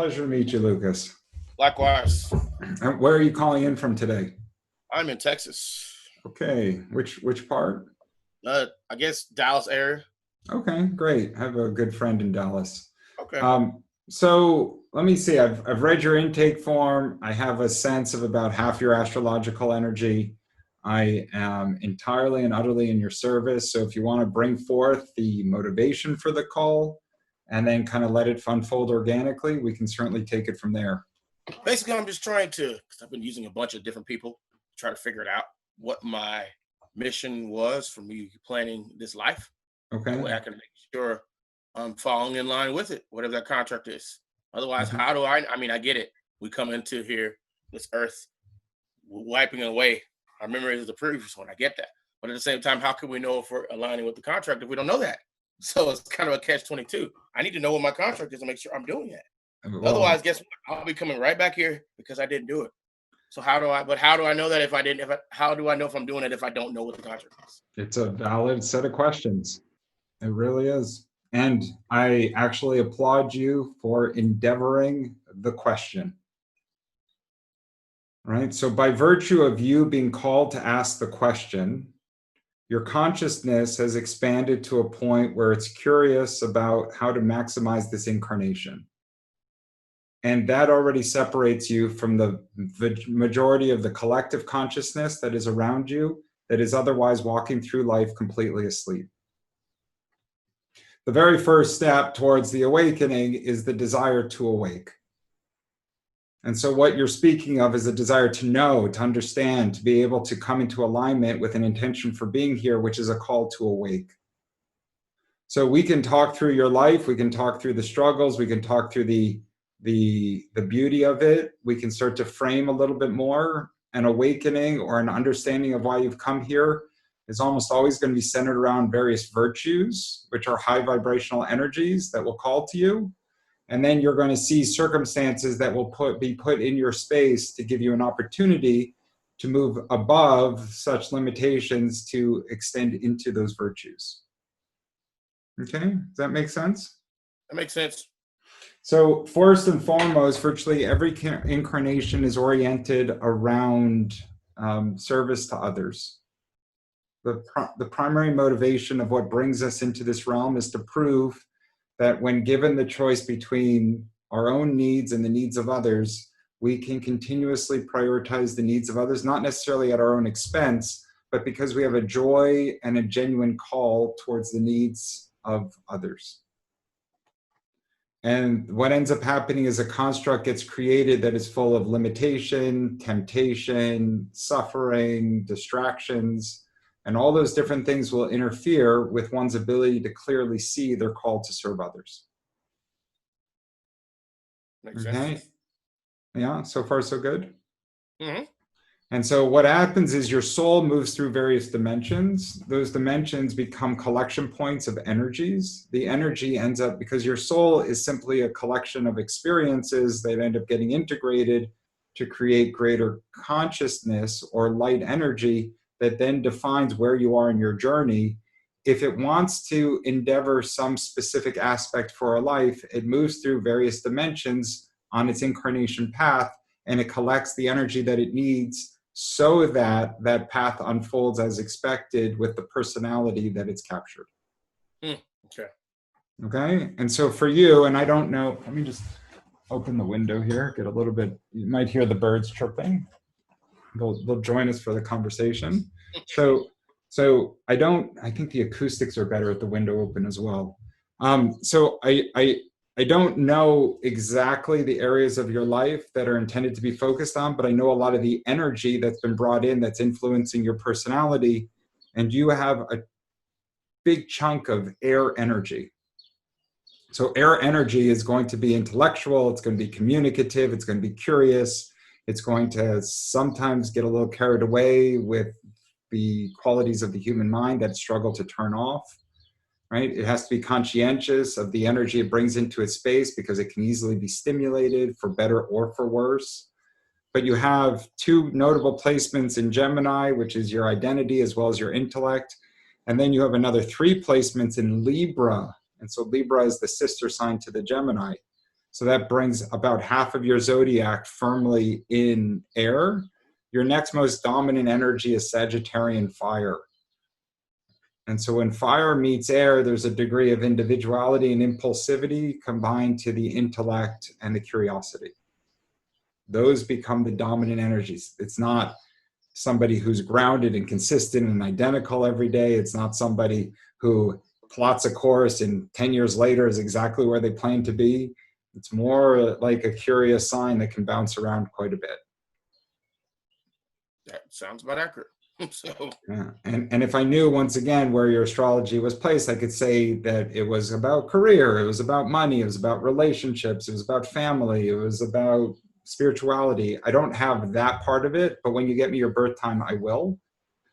Pleasure to meet you, Lukus. Likewise, And where are you calling in from today? I'm in Texas. Okay, which part? I guess Dallas area. Okay, great. I have a good friend in Dallas. Okay. So let me see. I've read your intake form. I have a sense of about half your astrological energy. I am entirely and utterly in your service. So if you want to bring forth the motivation for the call and then kind of let it unfold organically, we can certainly take it from there. Basically, I'm just trying to, because I've been using a bunch of different people to try to figure it out what my mission was for me planning this life. Okay. That way I can make sure I'm following in line with it, whatever that contract is. Otherwise, Okay. how do I mean, I get it. We come into here, this earth, wiping away our memories of the previous one. I get that. But at the same time, how can we know if we're aligning with the contract if we don't know that? So it's kind of a catch-22. I need to know what my contract is to make sure I'm doing that. Well, Otherwise, guess what? I'll be coming right back here because I didn't do it. So how do I know that if I didn't, how do I know if I'm doing it if I don't know what the contract is? it's a valid set of questions. It really is. And I actually applaud you for endeavoring the question. Right? So by virtue of you being called to ask the question, your consciousness has expanded to a point where it's curious about how to maximize this incarnation. And that already separates you from the majority of the collective consciousness that is around you, that is otherwise walking through life completely asleep. The very first step towards the awakening is the desire to awake. And so what you're speaking of is a desire to know, to understand, to be able to come into alignment with an intention for being here, which is a call to awake. So we can talk through your life, we can talk through the struggles, we can talk through the beauty of it. We can start to frame a little bit more. An awakening or an understanding of why you've come here is almost always going to be centered around various virtues, which are high vibrational energies that will call to you. And then you're going to see circumstances that will be put in your space to give you an opportunity to move above such limitations to extend into those virtues. Okay, does that make sense? That makes sense. So first and foremost, virtually every incarnation is oriented around service to others. The primary motivation of what brings us into this realm is to prove that when given the choice between our own needs and the needs of others, we can continuously prioritize the needs of others, not necessarily at our own expense, but because we have a joy and a genuine call towards the needs of others. And what ends up happening is a construct gets created that is full of limitation, temptation, suffering, distractions, and all those different things will interfere with one's ability to clearly see their call to serve others. Makes Okay. sense. Yeah, so far so good. Mm-hmm. And so what happens is your soul moves through various dimensions. Those dimensions become collection points of energies. The energy ends up, because your soul is simply a collection of experiences that end up getting integrated to create greater consciousness or light energy that then defines where you are in your journey. If it wants to endeavor some specific aspect for a life, it moves through various dimensions on its incarnation path, and it collects the energy that it needs so that that path unfolds as expected with the personality that it's captured. Okay. Okay. And so for you, and I don't know, let me just open the window here, get a little bit, you might hear the birds chirping. They'll join us for the conversation. So I think the acoustics are better at the window open as well. So I don't know exactly the areas of your life that are intended to be focused on, but I know a lot of the energy that's been brought in that's influencing your personality, and you have a big chunk of air energy. So air energy is going to be intellectual, it's going to be communicative, it's going to be curious, it's going to sometimes get a little carried away with the qualities of the human mind that struggle to turn off. Right? It has to be conscientious of the energy it brings into its space because it can easily be stimulated for better or for worse. But you have two notable placements in Gemini, which is your identity as well as your intellect. And then you have another 3 placements in Libra. And so Libra is the sister sign to the Gemini. So that brings about half of your zodiac firmly in air. Your next most dominant energy is Sagittarian fire. And so when fire meets air, there's a degree of individuality and impulsivity combined to the intellect and the curiosity. Those become the dominant energies. It's not somebody who's grounded and consistent and identical every day. It's not somebody who plots a course and 10 years later is exactly where they plan to be. It's more like a curious sign that can bounce around quite a bit. That sounds about accurate. So Yeah. And if I knew once again where your astrology was placed, I could say that it was about career, it was about money, it was about relationships, it was about family, it was about spirituality. I don't have that part of it, but when you get me your birth time, I will.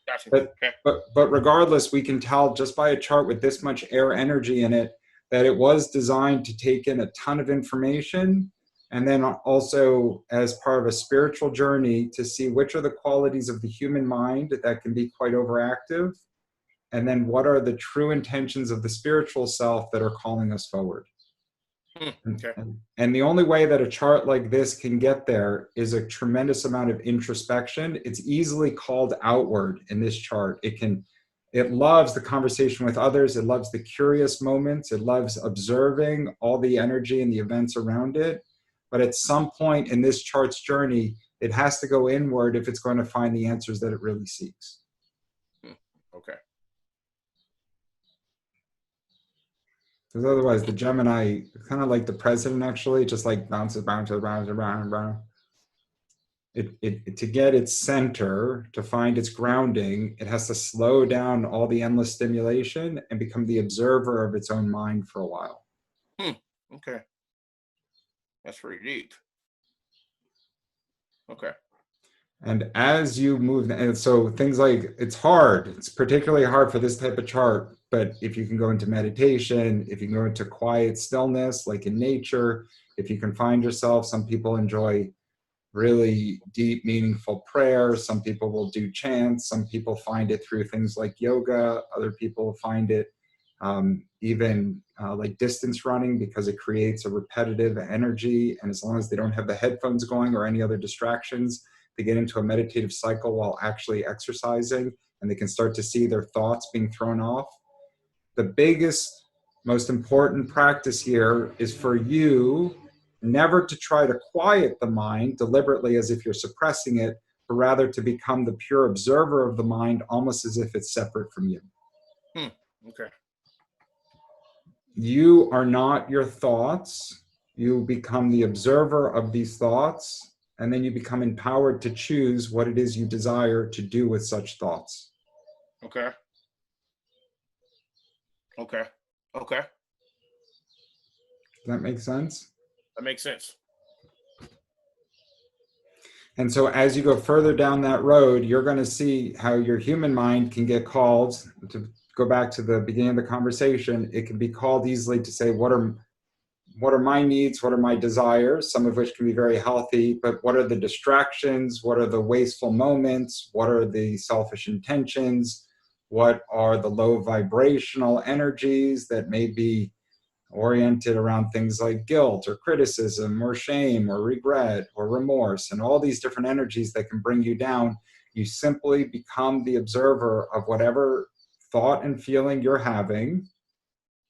gotcha. But Okay. but regardless, we can tell just by a chart with this much air energy in it that it was designed to take in a ton of information, and then also as part of a spiritual journey to see which are the qualities of the human mind that can be quite overactive, and then what are the true intentions of the spiritual self that are calling us forward. Okay. And the only way that a chart like this can get there is a tremendous amount of introspection. It's easily called outward in this chart. It loves the conversation with others. It loves the curious moments. It loves observing all the energy and the events around it. But at some point in this chart's journey, it has to go inward if it's going to find the answers that it really seeks. Okay. Because otherwise, the Gemini, kind of like the president, actually, just like bounces around. To get its center, to find its grounding, it has to slow down all the endless stimulation and become the observer of its own mind for a while. Okay. That's pretty deep. Okay. And as you move, and so things like, it's hard, it's particularly hard for this type of chart, but if you can go into meditation, if you can go into quiet stillness, like in nature, if you can find yourself, some people enjoy really deep, meaningful prayer. Some people will do chants. Some people find it through things like yoga. Other people find it even like distance running, because it creates a repetitive energy. And as long as they don't have the headphones going or any other distractions, they get into a meditative cycle while actually exercising, and they can start to see their thoughts being thrown off. The biggest, most important practice here is for you never to try to quiet the mind deliberately as if you're suppressing it, but rather to become the pure observer of the mind, almost as if it's separate from you. Okay. You are not your thoughts. You become the observer of these thoughts, and then you become empowered to choose what it is you desire to do with such thoughts. Okay. Okay. Okay. Does that make sense? That makes sense. And so as you go further down that road, you're going to see how your human mind can get called, to go back to the beginning of the conversation, it can be called easily to say, what are my needs? What are my desires? Some of which can be very healthy, but what are the distractions? What are the wasteful moments? What are the selfish intentions? What are the low vibrational energies that may be oriented around things like guilt or criticism or shame or regret or remorse, and all these different energies that can bring you down? You simply become the observer of whatever thought and feeling you're having,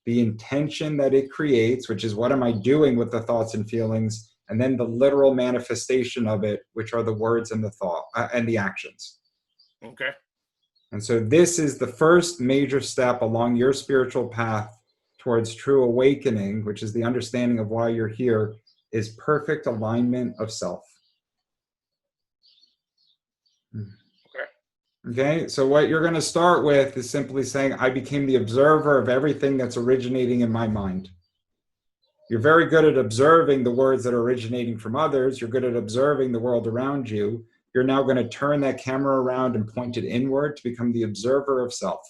the intention that it creates, which is what am I doing with the thoughts and feelings, and then the literal manifestation of it, which are the words and the thought and the actions. Okay. And so this is the first major step along your spiritual path towards true awakening, which is the understanding of why you're here, is perfect alignment of self. Okay, so what you're going to start with is simply saying, I became the observer of everything that's originating in my mind. You're very good at observing the words that are originating from others. You're good at observing the world around you. You're now going to turn that camera around and point it inward to become the observer of self.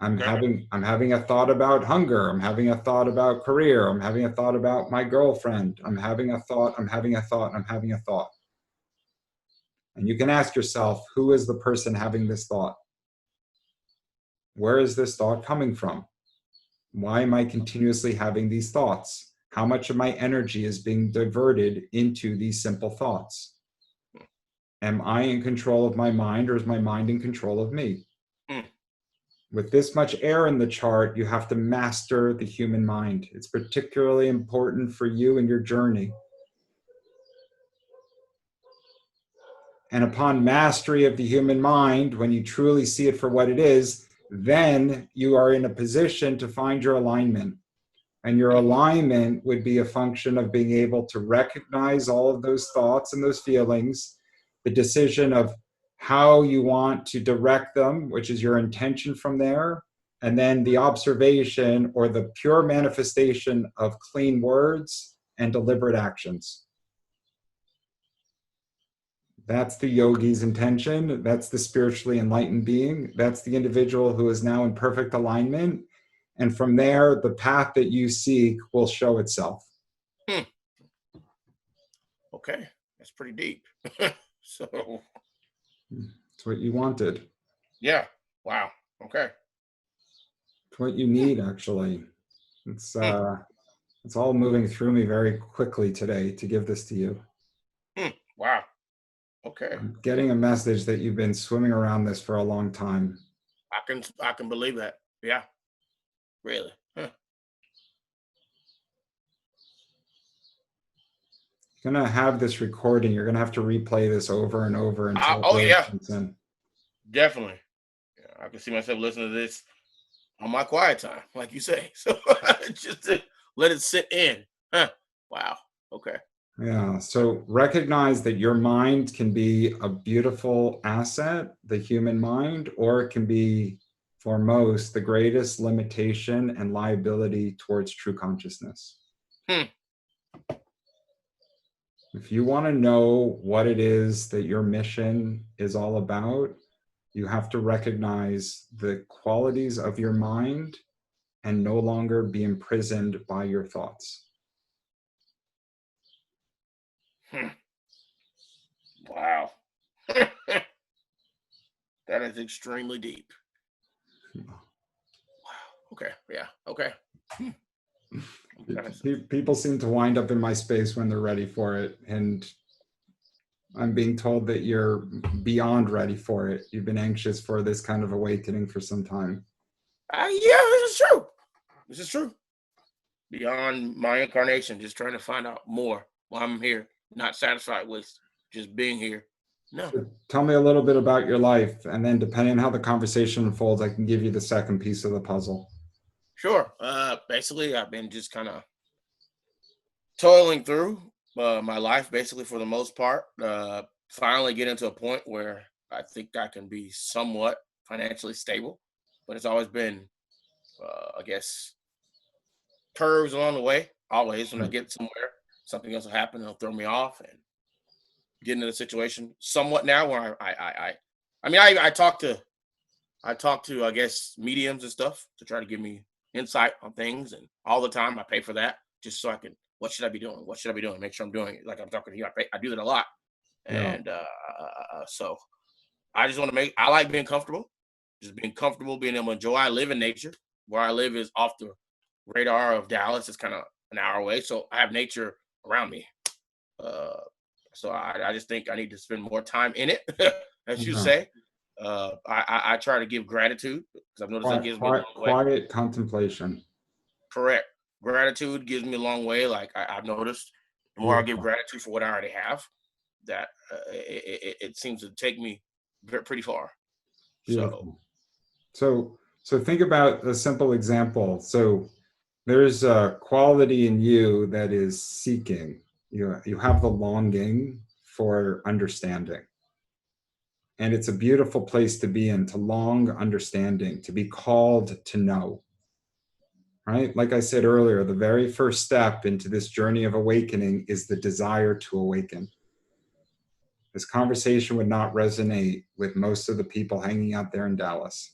I'm having a thought about hunger. I'm having a thought about career. I'm having a thought about my girlfriend. I'm having a thought. I'm having a thought. I'm having a thought. And you can ask yourself, who is the person having this thought? Where is this thought coming from? Why am I continuously having these thoughts? How much of my energy is being diverted into these simple thoughts? Am I in control of my mind, or is my mind in control of me? Mm. With this much air in the chart, you have to master the human mind. It's particularly important for you in your journey. And upon mastery of the human mind, when you truly see it for what it is, then you are in a position to find your alignment. And your alignment would be a function of being able to recognize all of those thoughts and those feelings, the decision of how you want to direct them, which is your intention from there, and then the observation or the pure manifestation of clean words and deliberate actions. That's the yogi's intention. That's the spiritually enlightened being. That's the individual who is now in perfect alignment. And from there, the path that you seek will show itself. Okay, that's pretty deep. So It's what you wanted. yeah, wow. Okay. It's what you need, actually. It's all moving through me very quickly today to give this to you. Wow. Okay. I'm getting a message that you've been swimming around this for a long time. I can believe that. Yeah. Really. Huh. You're gonna have this recording. You're gonna have to replay this over and over until Oh it really yeah, sinks in. definitely. Yeah, I can see myself listening to this on my quiet time, like you say. So just to let it sit in. Huh. Wow. Okay. Yeah, so recognize that your mind can be a beautiful asset, the human mind, or it can be, for most, the greatest limitation and liability towards true consciousness. If you want to know what it is that your mission is all about, you have to recognize the qualities of your mind and no longer be imprisoned by your thoughts. Wow. That is extremely deep. Wow. Okay. Yeah. Okay. People seem to wind up in my space when they're ready for it. And I'm being told that you're beyond ready for it. You've been anxious for this kind of awakening for some time. Yeah, this is true. This is true. Beyond my incarnation, just trying to find out more while I'm here, not satisfied with just being here. No. So tell me a little bit about your life, and then depending on how the conversation unfolds, I can give you the second piece of the puzzle. Sure. Basically, I've been just kind of toiling through my life, basically for the most part. Finally getting to a point where I think I can be somewhat financially stable, but it's always been, I guess, curves along the way. Always, when I get somewhere, something else will happen, it'll throw me off, and get into the situation somewhat now where I talk to I guess mediums and stuff to try to give me insight on things, and all the time I pay for that just so I can, what should I be doing? What should I be doing? Make sure I'm doing it. Like I'm talking to you, I do that a lot, Yeah. and so I just want to I like being comfortable, just being comfortable, being able to enjoy. I live in nature. Where I live is off the radar of Dallas. It's kind of an hour away, so I have nature around me. So I just think I need to spend more time in it, as you say. I try to give gratitude because I've noticed that gives me a long way. Quiet contemplation. Correct. Gratitude gives me a long way. Like I've noticed, the more I give gratitude for what I already have, that it seems to take me pretty far. Beautiful. So think about a simple example. So there's a quality in you that is seeking. You have the longing for understanding. And it's a beautiful place to be in, to long understanding, to be called to know. Right? Like I said earlier, the very first step into this journey of awakening is the desire to awaken. This conversation would not resonate with most of the people hanging out there in Dallas.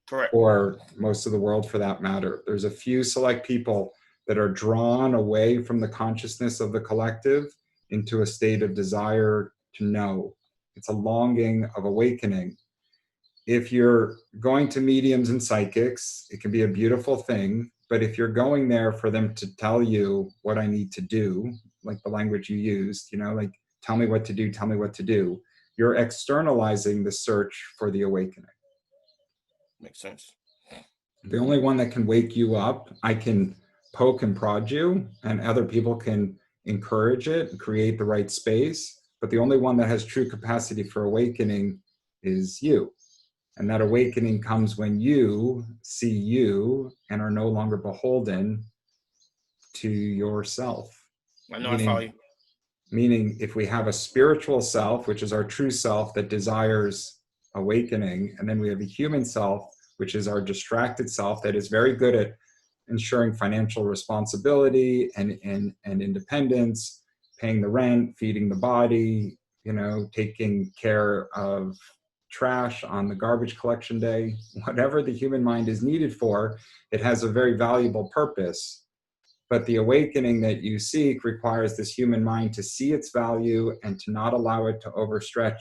Correct. Or most of the world for that matter. There's a few select people that are drawn away from the consciousness of the collective into a state of desire to know. It's a longing of awakening. If you're going to mediums and psychics, it can be a beautiful thing. But if you're going there for them to tell you what I need to do, like the language you used, like tell me what to do, tell me what to do, you're externalizing the search for the awakening. Makes sense. The only one that can wake you up, I can poke and prod you, and other people can encourage it and create the right space. But the only one that has true capacity for awakening is you. And that awakening comes when you see you and are no longer beholden to yourself. I know, I follow you. Meaning, if we have a spiritual self, which is our true self that desires awakening, and then we have a human self, which is our distracted self that is very good at ensuring financial responsibility and independence, paying the rent, feeding the body, taking care of trash on the garbage collection day, whatever the human mind is needed for, it has a very valuable purpose. But the awakening that you seek requires this human mind to see its value and to not allow it to overstretch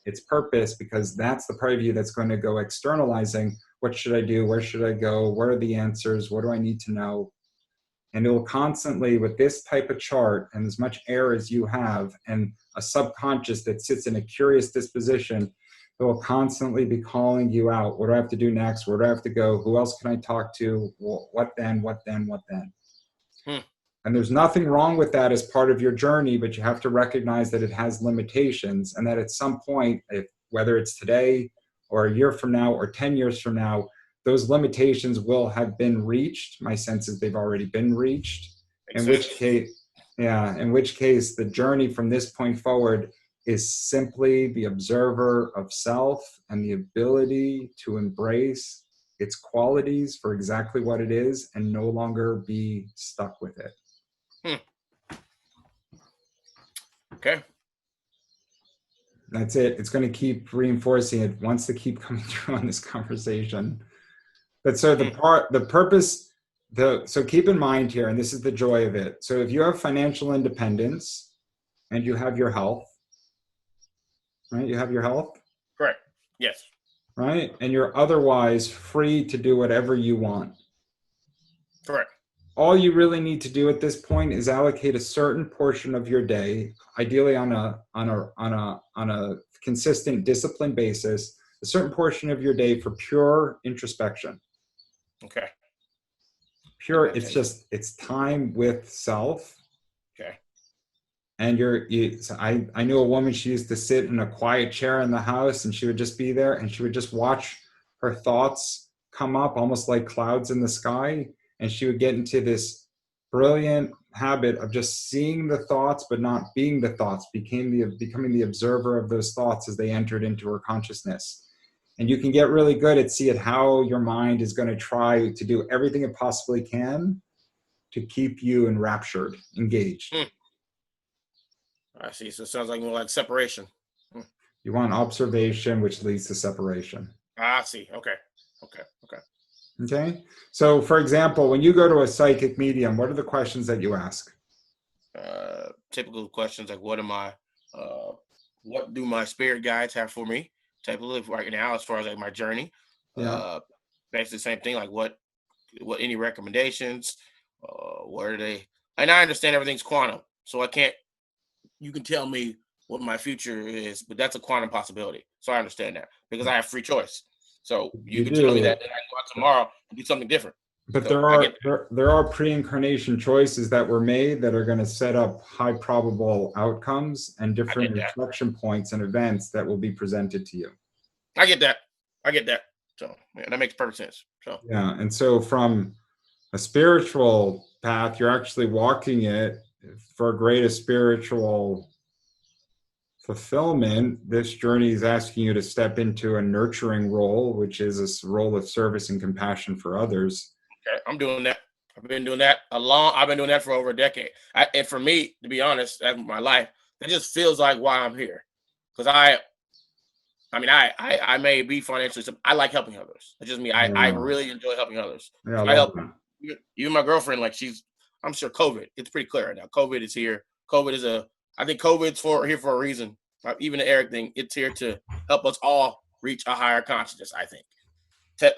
its purpose, because that's the part of you that's going to go externalizing. What should I do? Where should I go? What are the answers? What do I need to know? And it will constantly, with this type of chart and as much air as you have and a subconscious that sits in a curious disposition, it will constantly be calling you out. What do I have to do next? Where do I have to go? Who else can I talk to? What then? What then? What then? And there's nothing wrong with that as part of your journey, but you have to recognize that it has limitations, and that at some point, whether it's today or a year from now or 10 years from now, those limitations will have been reached. My sense is they've already been reached. In which case, the journey from this point forward is simply the observer of self and the ability to embrace its qualities for exactly what it is and no longer be stuck with it. Okay. That's it. It's going to keep reinforcing it. Wants to keep coming through on this conversation. But so so keep in mind here, and this is the joy of it. So if you have financial independence and you have your health, right? You have your health? Correct. Yes. Right? And you're otherwise free to do whatever you want. Correct. All you really need to do at this point is allocate a certain portion of your day, ideally on a consistent, disciplined basis, a certain portion of your day for pure introspection. Okay. It's time with self. Okay. And I knew a woman, she used to sit in a quiet chair in the house and she would just be there and she would just watch her thoughts come up almost like clouds in the sky. And she would get into this brilliant habit of just seeing the thoughts, but not being the thoughts, becoming the observer of those thoughts as they entered into her consciousness. And you can get really good at seeing how your mind is going to try to do everything it possibly can to keep you enraptured, engaged. I see. So it sounds like more like separation. You want observation, which leads to separation. I see. Okay. Okay. So, for example, when you go to a psychic medium, what are the questions that you ask? Typical questions like, what do my spirit guides have for me? Typically, right now, as far as like my journey, basically the same thing. Like, what any recommendations? What are they? And I understand everything's quantum, so you can tell me what my future is, but that's a quantum possibility. So I understand that because I have free choice. So you can tell me that, and I can go out tomorrow and do something different. But so there are pre-incarnation choices that were made that are going to set up high probable outcomes and different inflection points and events that will be presented to you. I get that. So that makes perfect sense. So and so from a spiritual path, you're actually walking it for greatest spiritual fulfillment. This journey is asking you to step into a nurturing role, which is a role of service and compassion for others. Okay, I'm doing that. I've been doing that I've been doing that for over a decade. And for me, to be honest, that's my life. That just feels like why I'm here. Because I may be financially. I like helping others. It's just me. I really enjoy helping others. Yeah, I help even my girlfriend. Like I'm sure COVID. It's pretty clear right now. COVID is here. I think COVID's here for a reason. Even the Eric thing. It's here to help us all reach a higher consciousness, I think.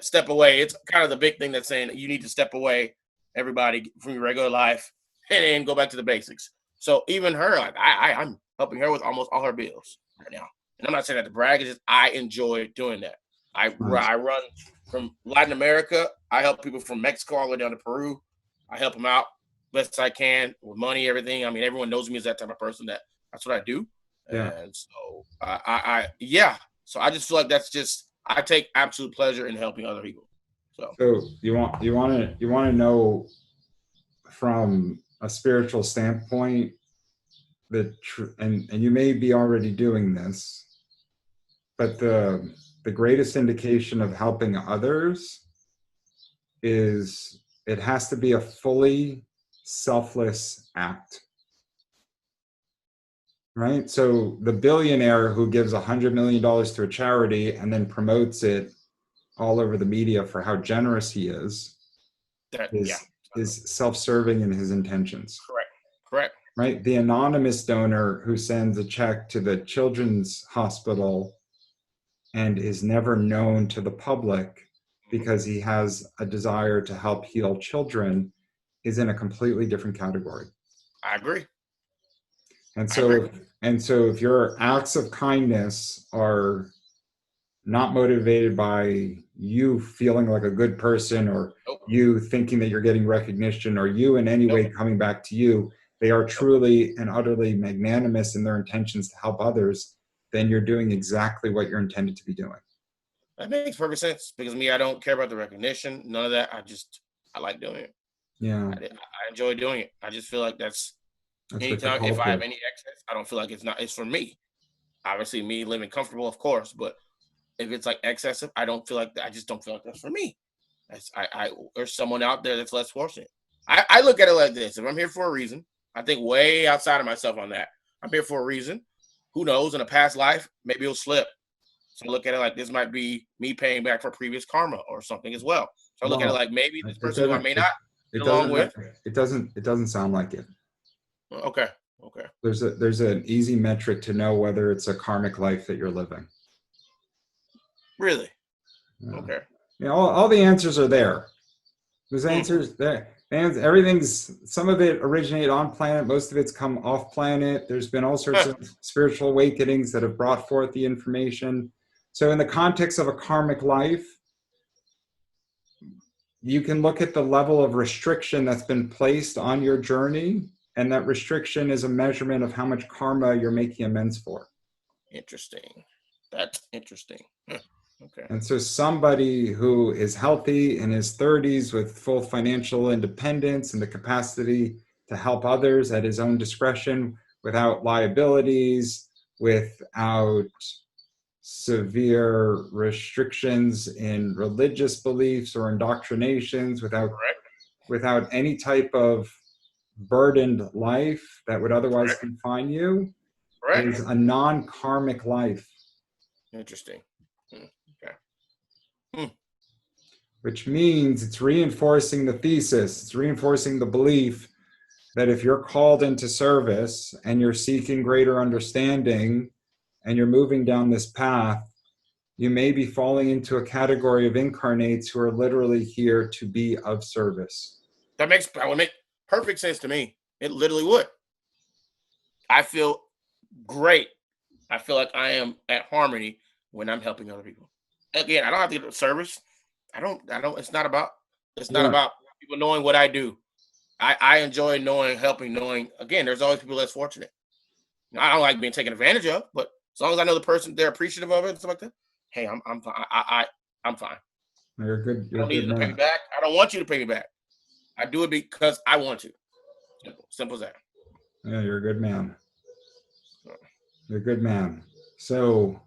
step away. It's kind of the big thing that's saying that you need to step away, everybody, from your regular life and then go back to the basics. So even her, like I'm helping her with almost all her bills right now. And I'm not saying that to brag, it's just I enjoy doing that. I run from Latin America. I help people from Mexico all the way down to Peru. I help them out best I can with money, everything. I mean, everyone knows me as that type of person. That's what I do. Yeah. And so So I just feel like I take absolute pleasure in helping other people. So you want to know from a spiritual standpoint and you may be already doing this, but the greatest indication of helping others is it has to be a fully selfless act. Right? So the billionaire who gives $100 million to a charity and then promotes it all over the media for how generous he is self-serving in his intentions. Correct. Right? The anonymous donor who sends a check to the children's hospital and is never known to the public because he has a desire to help heal children is in a completely different category. I agree. And so if your acts of kindness are not motivated by you feeling like a good person or you thinking that you're getting recognition or you in any way coming back to you, they are truly and utterly magnanimous in their intentions to help others, then you're doing exactly what you're intended to be doing. That makes perfect sense because I don't care about the recognition, none of that. I like doing it. Yeah. I enjoy doing it. I just feel like that's anytime if I have any excess, I don't feel like it's for me. Obviously, me living comfortable, of course, but if it's like excessive, I just don't feel like that's for me. There's someone out there that's less fortunate. I look at it like this: if I'm here for a reason, I think way outside of myself on that. I'm here for a reason. Who knows? In a past life, maybe it'll slip. So I look at it like this might be me paying back for previous karma or something as well. So I look at it like maybe this person who I may not get along with. It doesn't sound like it. Okay. There's an easy metric to know whether it's a karmic life that you're living. Really? Yeah. Okay. All the answers are there. There's answers there. Some of it originated on planet, most of it's come off planet. There's been all sorts of spiritual awakenings that have brought forth the information. So in the context of a karmic life, you can look at the level of restriction that's been placed on your journey, and that restriction is a measurement of how much karma you're making amends for. Interesting. That's interesting. Okay. And so somebody who is healthy in his 30s with full financial independence and the capacity to help others at his own discretion without liabilities, without severe restrictions in religious beliefs or indoctrinations, without any type of burdened life that would otherwise confine you, is a non-karmic life. Interesting. Which means it's reinforcing the thesis, it's reinforcing the belief that if you're called into service and you're seeking greater understanding and you're moving down this path, you may be falling into a category of incarnates who are literally here to be of service. That would make perfect sense to me. It literally would. I feel great. I feel like I am at harmony when I'm helping other people. Again, I don't have to get service. I don't. It's not about people knowing what I do. I enjoy helping. Again, there's always people less fortunate. I don't like being taken advantage of, but as long as I know the person, they're appreciative of it and stuff like that. Hey, I'm fine. I'm fine. You're good. I don't need you to pay me back. I don't want you to pay me back. I do it because I want to. Simple as that. Yeah, you're a good man. You're a good man. So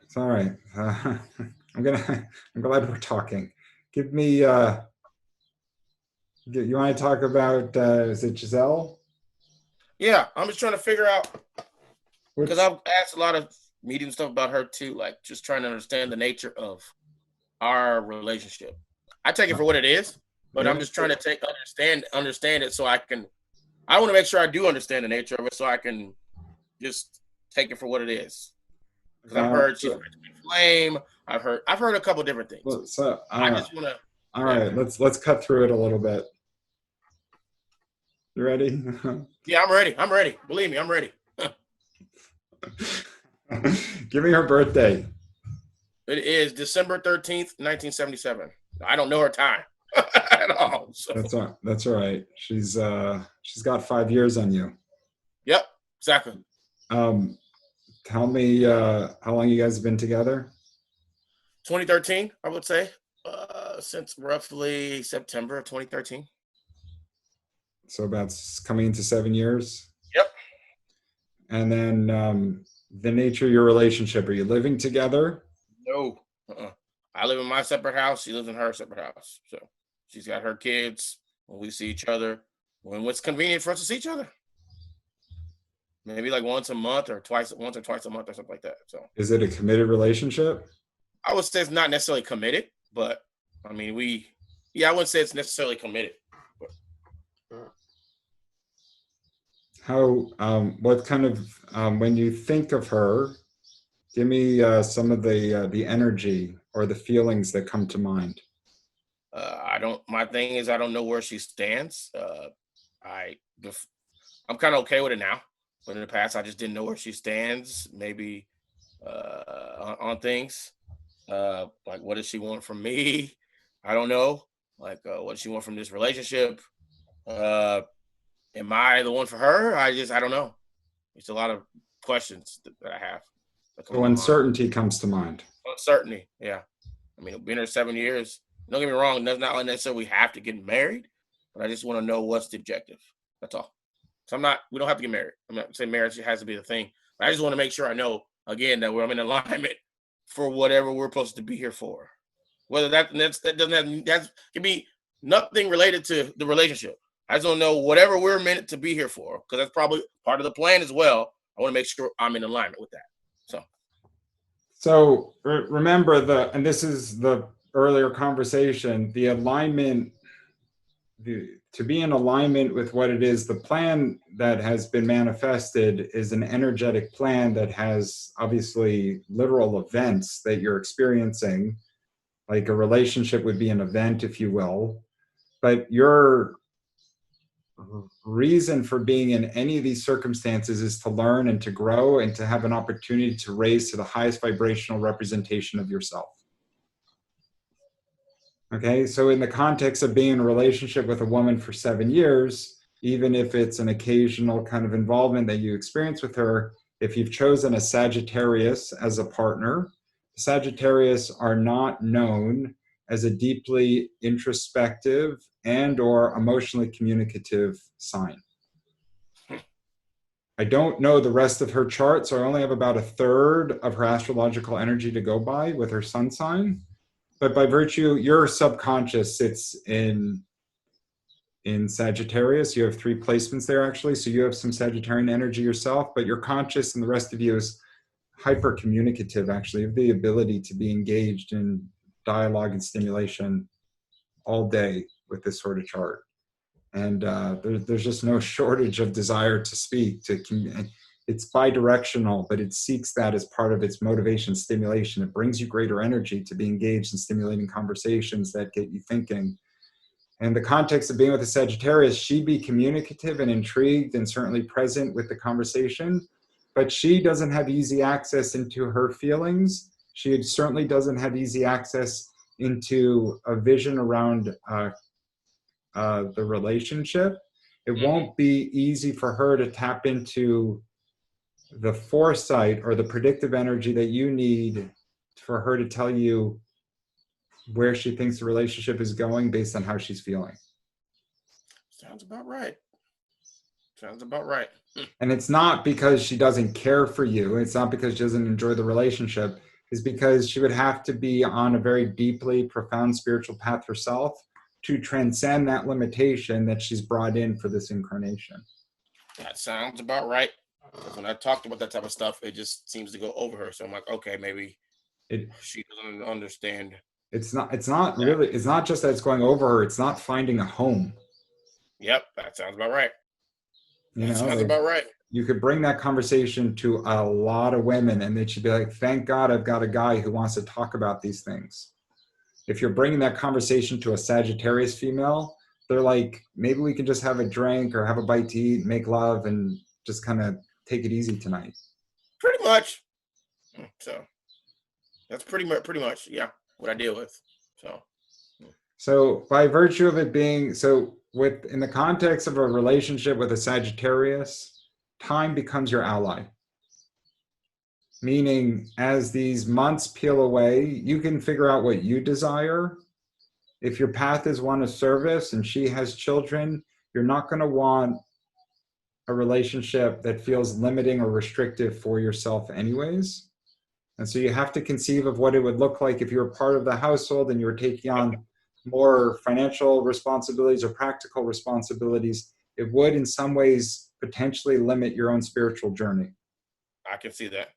it's all right. I'm glad we're talking. Give me, you want to talk about, is it Giselle? Yeah, I'm just trying to figure out, because I've asked a lot of meeting stuff about her too, like just trying to understand the nature of our relationship. I take it for what it is, but I'm just trying to understand it so I want to make sure I do understand the nature of it so I can just take it for what it is. Because I've heard she's a flame. I've heard a couple different things. Well, so I just want to. all right, let's cut through it a little bit. You ready? Yeah, I'm ready. I'm ready. Believe me, I'm ready. Give me her birthday. It is December 13th, 1977. I don't know her time at all. So. That's all right. She's got 5 years on you. Yep, exactly. Tell me how long you guys have been together? 2013, I would say. Since roughly September of 2013. So about coming into 7 years. Yep. And then the nature of your relationship. Are you living together? No. I live in my separate house. She lives in her separate house. So she's got her kids. When we see each other, when it's convenient for us to see each other. Maybe like once or twice a month or something like that. So is it a committed relationship? I would say it's not necessarily committed, but I mean I wouldn't say it's necessarily committed. How what kind of when you think of her, give me some of the energy or the feelings that come to mind. My thing is I don't know where she stands. I'm kind of okay with it now, but in the past I just didn't know where she stands. Maybe on things like what does she want from me? I don't know. Like what does she want from this relationship? Am I the one for her? I don't know. It's a lot of questions that I have. So uncertainty comes to mind. Uncertainty, yeah. I mean, been here 7 years. Don't get me wrong. That's not necessarily we have to get married, but I just want to know what's the objective. That's all. So we don't have to get married. I'm not saying marriage has to be the thing. But I just want to make sure I know, again, that I'm in alignment for whatever we're supposed to be here for. Whether that can be nothing related to the relationship. I just don't know whatever we're meant to be here for, because that's probably part of the plan as well. I want to make sure I'm in alignment with that. So remember and this is the earlier conversation, the alignment, to be in alignment with what it is, the plan that has been manifested is an energetic plan that has obviously literal events that you're experiencing, like a relationship would be an event, if you will, but your reason for being in any of these circumstances is to learn and to grow and to have an opportunity to raise to the highest vibrational representation of yourself. Okay, so in the context of being in a relationship with a woman for 7 years, even if it's an occasional kind of involvement that you experience with her, if you've chosen a Sagittarius as a partner, Sagittarius are not known as a deeply introspective and or emotionally communicative sign. I don't know the rest of her chart, so I only have about a third of her astrological energy to go by with her sun sign. But by virtue, your subconscious sits in Sagittarius. You have 3 placements there, actually. So you have some Sagittarian energy yourself, but your conscious and the rest of you is hyper communicative, actually. You have the ability to be engaged in dialogue and stimulation all day with this sort of chart. And there's just no shortage of desire to speak. It's bi-directional, but it seeks that as part of its motivation, stimulation. It brings you greater energy to be engaged in stimulating conversations that get you thinking. In the context of being with a Sagittarius, she'd be communicative and intrigued and certainly present with the conversation, but she doesn't have easy access into her feelings. She certainly doesn't have easy access into a vision around the relationship. It won't be easy for her to tap into the foresight or the predictive energy that you need for her to tell you where she thinks the relationship is going based on how she's feeling. Sounds about right. And it's not because she doesn't care for you. It's not because she doesn't enjoy the relationship. It's because she would have to be on a very deeply profound spiritual path herself to transcend that limitation that she's brought in for this incarnation. That sounds about right. When I talked about that type of stuff, it just seems to go over her. So I'm like, okay, maybe she doesn't understand. It's not really, it's not just that it's going over her. It's not finding a home. Yep, that sounds about right. You That know, sounds about right. you could bring that conversation to a lot of women and they should be like, thank God I've got a guy who wants to talk about these things. If you're bringing that conversation to a Sagittarius female, they're like, maybe we can just have a drink or have a bite to eat, make love, and just kind of take it easy tonight. Pretty much. So that's pretty much, yeah, what I deal with. So by virtue of it being, so with in the context of a relationship with a Sagittarius, time becomes your ally. Meaning as these months peel away, you can figure out what you desire. If your path is one of service and she has children, you're not going to want a relationship that feels limiting or restrictive for yourself anyways. And so you have to conceive of what it would look like if you were part of the household and you were taking on more financial responsibilities or practical responsibilities. It would in some ways potentially limit your own spiritual journey. I can see that.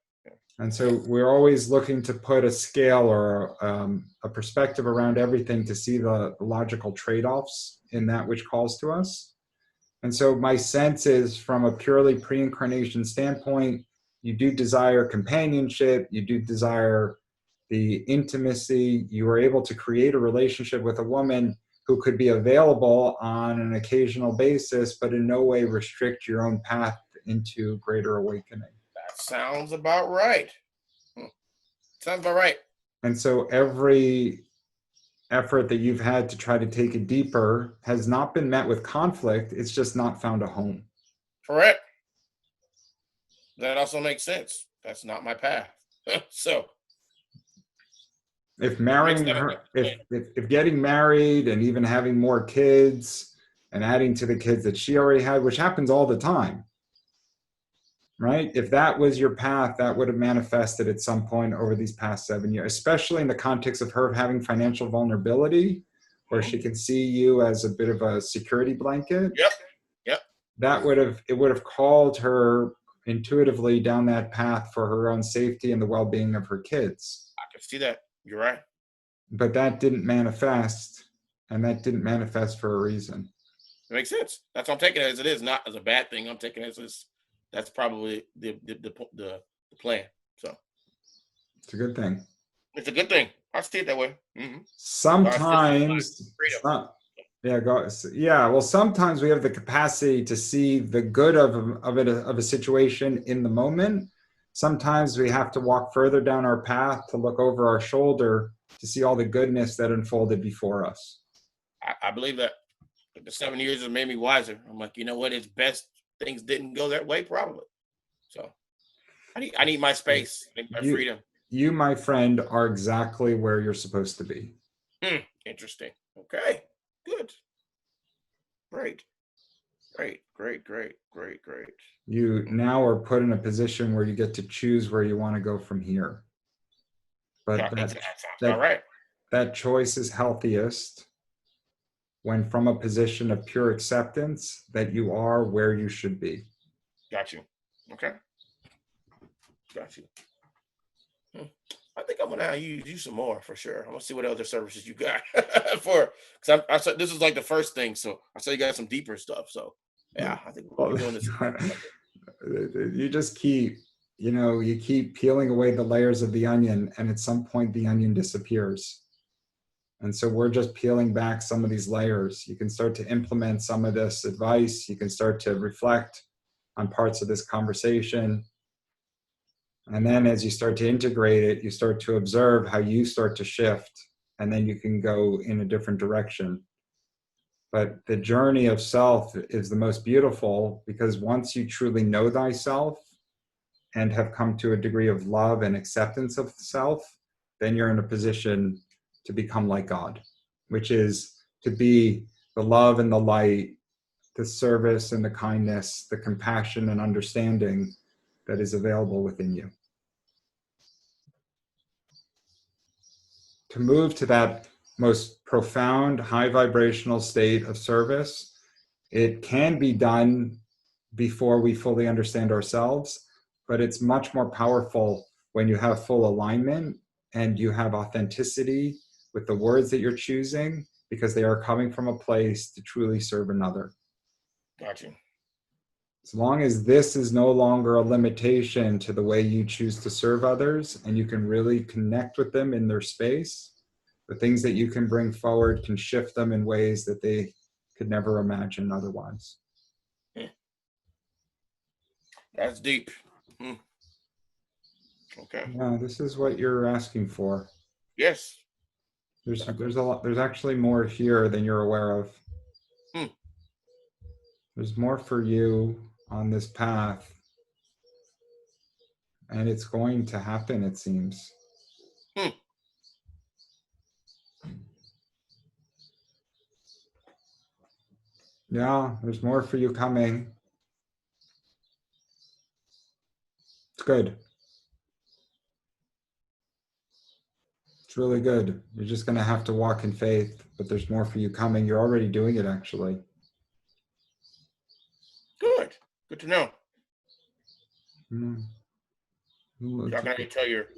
And so we're always looking to put a scale or a perspective around everything to see the logical trade-offs in that which calls to us. And so my sense is from a purely pre-incarnation standpoint, you do desire companionship, you do desire the intimacy. You were able to create a relationship with a woman who could be available on an occasional basis, but in no way restrict your own path into greater awakening. That sounds about right. Sounds about right. And so every effort that you've had to try to take it deeper has not been met with conflict. It's just not found a home. Correct. That also makes sense. That's not my path. So if marrying her, if getting married and even having more kids and adding to the kids that she already had, which happens all the time, right? If that was your path, that would have manifested at some point over these past 7 years, especially in the context of her having financial vulnerability, where she can see you as a bit of a security blanket. Yep. It would have called her intuitively down that path for her own safety and the well-being of her kids. I can see that. You're right. But that didn't manifest, and that didn't manifest for a reason. It makes sense. That's what I'm taking it as. It is not as a bad thing. I'm taking it as that's probably the plan. So it's a good thing. It's a good thing. I see it that way. Mm-hmm. Sometimes, well, sometimes we have the capacity to see the good of a situation in the moment. Sometimes we have to walk further down our path to look over our shoulder to see all the goodness that unfolded before us. I believe that. The 7 years have made me wiser. I'm like, you know what? It's best things didn't go that way, probably. So I need my space, I need my freedom. You, my friend, are exactly where you're supposed to be. Interesting. Okay. Good. Great. You now are put in a position where you get to choose where you want to go from here. But that sounds about right. That choice is healthiest when from a position of pure acceptance that you are where you should be. Got you. Okay. Got you. I think I'm gonna use you some more for sure. I'm gonna see what other services you got for, because I said this is like the first thing, so I saw you got some deeper stuff. So yeah, I think we're doing this. You just keep, you keep peeling away the layers of the onion, and at some point the onion disappears. And so we're just peeling back some of these layers. You can start to implement some of this advice. You can start to reflect on parts of this conversation. And then as you start to integrate it, you start to observe how you start to shift, and then you can go in a different direction. But the journey of self is the most beautiful, because once you truly know thyself and have come to a degree of love and acceptance of self, then you're in a position to become like God, which is to be the love and the light, the service and the kindness, the compassion and understanding that is available within you. To move to that most profound, high vibrational state of service, it can be done before we fully understand ourselves, but it's much more powerful when you have full alignment and you have authenticity with the words that you're choosing, because they are coming from a place to truly serve another. Got you. As long as this is no longer a limitation to the way you choose to serve others, and you can really connect with them in their space, the things that you can bring forward can shift them in ways that they could never imagine otherwise. That's deep. Okay. Yeah, this is what you're asking for. Yes. There's a lot. There's actually more here than you're aware of. There's more for you on this path, and it's going to happen, it seems. Yeah, there's more for you coming. It's good. It's really good. You're just going to have to walk in faith, but there's more for you coming. You're already doing it, actually. Good. Good to know. Mm. I can already tell you're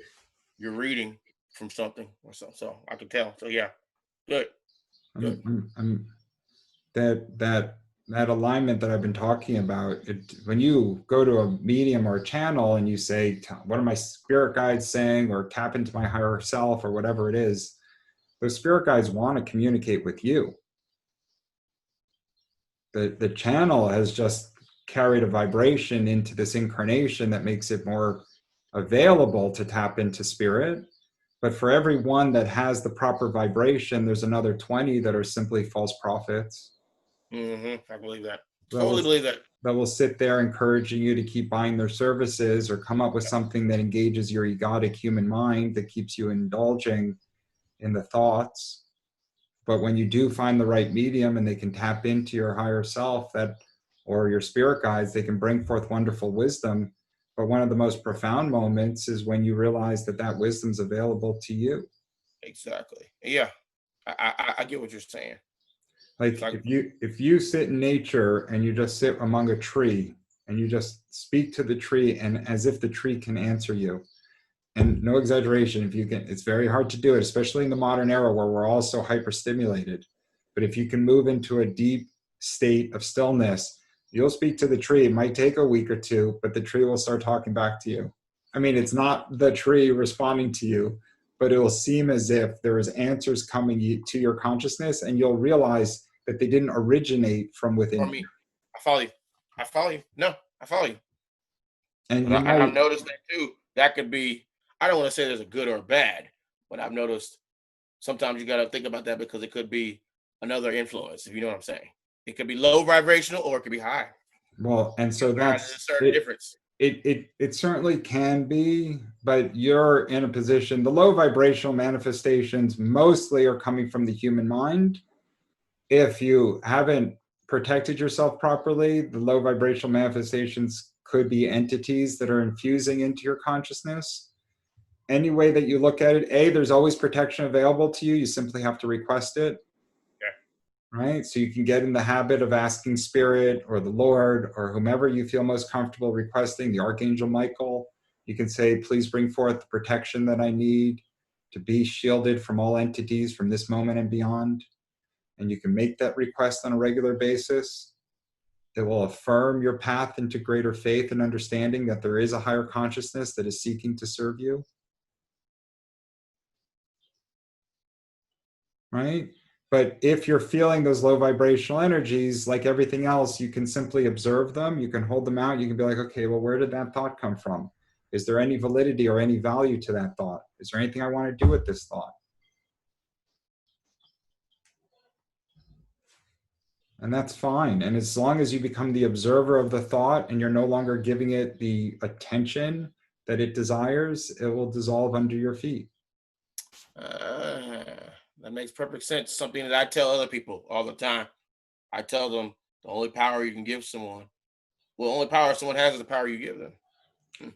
reading from something or something, so I can tell. So yeah, good. Good. That alignment that I've been talking about, when you go to a medium or a channel and you say, what are my spirit guides saying, or tap into my higher self, or whatever it is, those spirit guides want to communicate with you. The channel has just carried a vibration into this incarnation that makes it more available to tap into spirit. But for every one that has the proper vibration, there's another 20 that are simply false prophets. I believe that. Totally believe that. That will sit there encouraging you to keep buying their services, or come up with something that engages your egotic human mind, that keeps you indulging in the thoughts. But when you do find the right medium and they can tap into your higher self, or your spirit guides, they can bring forth wonderful wisdom. But one of the most profound moments is when you realize that wisdom's available to you. Exactly. Yeah, I get what you're saying. Like if you sit in nature and you just sit among a tree and you just speak to the tree, and as if the tree can answer you. And no exaggeration, it's very hard to do it, especially in the modern era where we're all so hyperstimulated. But if you can move into a deep state of stillness, you'll speak to the tree. It might take a week or two, but the tree will start talking back to you. I mean, it's not the tree responding to you, but it will seem as if there is answers coming to your consciousness, and you'll realize that they didn't originate from within you. I follow you. No, I follow you. And I've noticed that too. That could be, I don't want to say there's a good or a bad, but I've noticed sometimes you got to think about that, because it could be another influence, if you know what I'm saying. It could be low vibrational or it could be high. Well, and so that's a certain difference. It certainly can be, but you're in a position, the low vibrational manifestations mostly are coming from the human mind. If you haven't protected yourself properly, the low vibrational manifestations could be entities that are infusing into your consciousness. Any way that you look at it, there's always protection available to you. You simply have to request it. Right? So you can get in the habit of asking Spirit or the Lord or whomever you feel most comfortable requesting, the Archangel Michael. You can say, please bring forth the protection that I need to be shielded from all entities from this moment and beyond. And you can make that request on a regular basis. It will affirm your path into greater faith and understanding that there is a higher consciousness that is seeking to serve you. Right? But if you're feeling those low vibrational energies, like everything else, you can simply observe them. You can hold them out. You can be like, okay, well, where did that thought come from? Is there any validity or any value to that thought? Is there anything I want to do with this thought? And that's fine. And as long as you become the observer of the thought and you're no longer giving it the attention that it desires, it will dissolve under your feet. That makes perfect sense. Something that I tell other people all the time. I tell them the only power you can give someone, the only power someone has is the power you give them.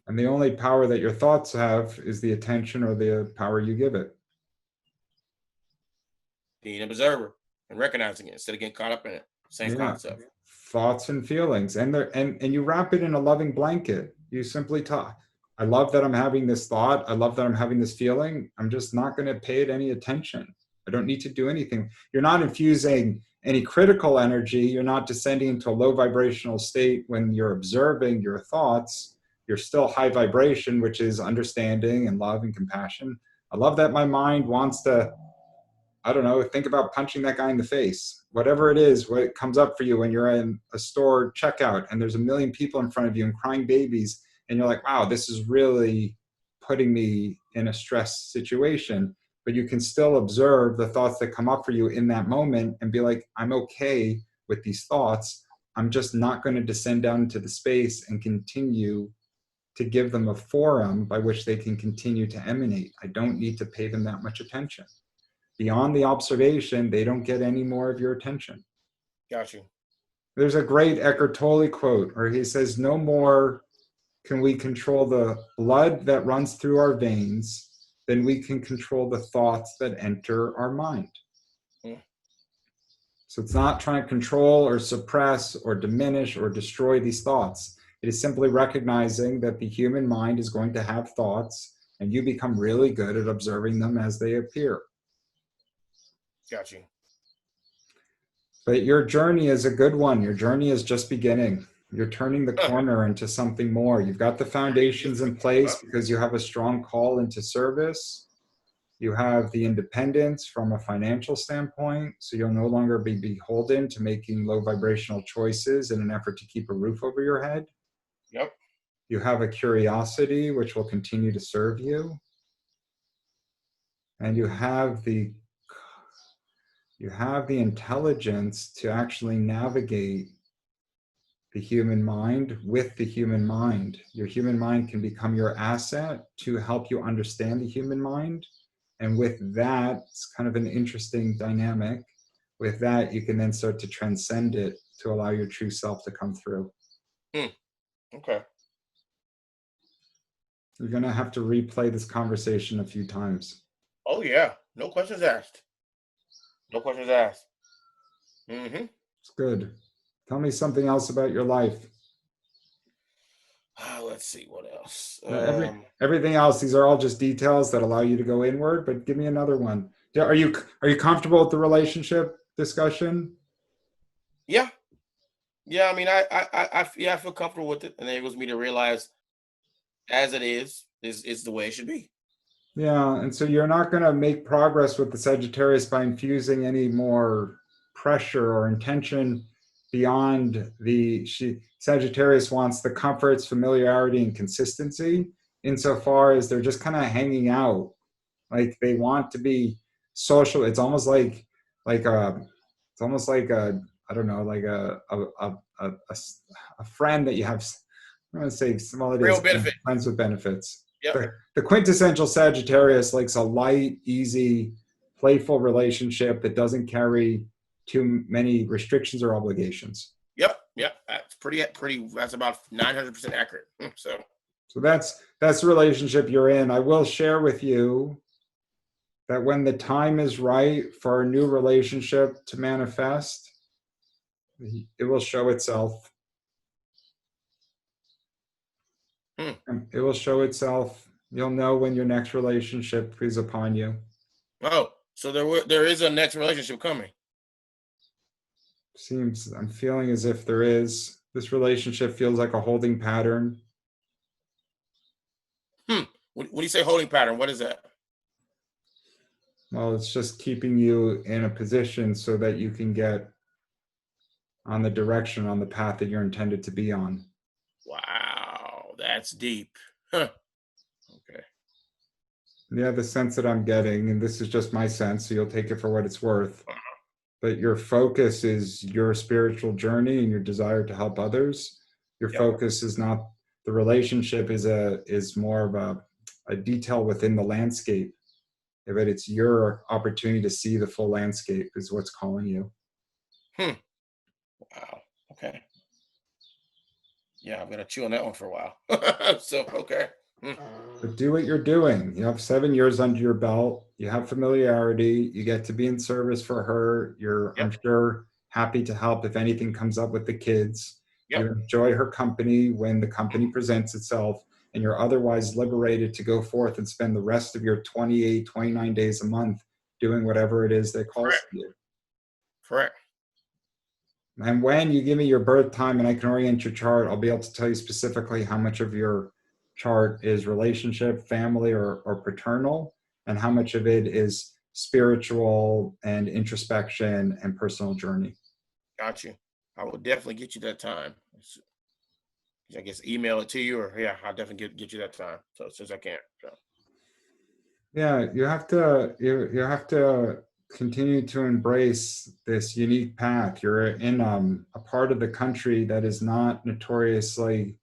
And the only power that your thoughts have is the attention or the power you give it. Being an observer and recognizing it instead of getting caught up in it. Same concept. Thoughts and feelings. And you wrap it in a loving blanket. You simply talk. I love that I'm having this thought. I love that I'm having this feeling. I'm just not going to pay it any attention. I don't need to do anything. You're not infusing any critical energy. You're not descending into a low vibrational state when you're observing your thoughts. You're still high vibration, which is understanding and love and compassion. I love that my mind wants to, I don't know, think about punching that guy in the face. Whatever it is, what comes up for you when you're in a store checkout and there's a million people in front of you and crying babies, and you're like, wow, this is really putting me in a stress situation. But you can still observe the thoughts that come up for you in that moment and be like, I'm okay with these thoughts. I'm just not going to descend down into the space and continue to give them a forum by which they can continue to emanate. I don't need to pay them that much attention. Beyond the observation, they don't get any more of your attention. Got you. There's a great Eckhart Tolle quote where he says, no more can we control the blood that runs through our veins than we can control the thoughts that enter our mind. So it's not trying to control or suppress or diminish or destroy these thoughts. It is simply recognizing that the human mind is going to have thoughts, and you become really good at observing them as they appear. Got you. But your journey is a good one. Your journey is just beginning. You're turning the corner into something more. You've got the foundations in place because you have a strong call into service. You have the independence from a financial standpoint, so you'll no longer be beholden to making low vibrational choices in an effort to keep a roof over your head. Yep. You have a curiosity which will continue to serve you. And you have the intelligence to actually navigate the human mind with the human mind. Your human mind can become your asset to help you understand the human mind. And with that, it's kind of an interesting dynamic. With that, you can then start to transcend it to allow your true self to come through. Okay. You're going to have to replay this conversation a few times. Oh, yeah. No questions asked. No questions asked. Mm-hmm. It's good. Tell me something else about your life. Let's see what else. Everything else, these are all just details that allow you to go inward, but give me another one. Are you comfortable with the relationship discussion? Yeah. Yeah, I mean, I feel comfortable with it, and it enables me to realize as it is the way it should be. Yeah, and so you're not going to make progress with the Sagittarius by infusing any more pressure or intention beyond Sagittarius wants the comforts, familiarity, and consistency, insofar as they're just kind of hanging out. Like they want to be social. It's almost like a I don't know, like a friend that you have. I'm going to say, well, it Real is benefit. friends with benefits. Yep. The quintessential Sagittarius likes a light, easy, playful relationship that doesn't carry too many restrictions or obligations. Yep. That's pretty. That's about 900% accurate. So that's the relationship you're in. I will share with you that when the time is right for a new relationship to manifest, it will show itself. It will show itself. You'll know when your next relationship is upon you. Oh, so there is a next relationship coming. I'm feeling as if there is. This relationship feels like a holding pattern. What do you say holding pattern? What is that? Well, it's just keeping you in a position so that you can get on the direction, on the path that you're intended to be on. Wow, that's deep. Huh. Okay. Yeah, the sense that I'm getting, and this is just my sense, so you'll take it for what it's worth. But your focus is your spiritual journey and your desire to help others. Your focus is not the relationship. Is more of a detail within the landscape. But it's your opportunity to see the full landscape is what's calling you. Wow. Okay. Yeah, I'm gonna chew on that one for a while. So okay. But do what you're doing. You have 7 years under your belt. You have familiarity. You get to be in service for her. You're, I'm sure, happy to help if anything comes up with the kids. You enjoy her company when the company presents itself, and you're otherwise liberated to go forth and spend the rest of your 28, 29 days a month doing whatever it is that calls Correct. to you. Correct. And when you give me your birth time and I can orient your chart, I'll be able to tell you specifically how much of your chart is relationship, family, or paternal, and how much of it is spiritual and introspection and personal journey. Got you. I will definitely get you that time. I guess email it to you, or yeah, I'll definitely get you that time. So as soon as I can. So. Yeah, you have to continue to embrace this unique path. You're in a part of the country that is not notoriously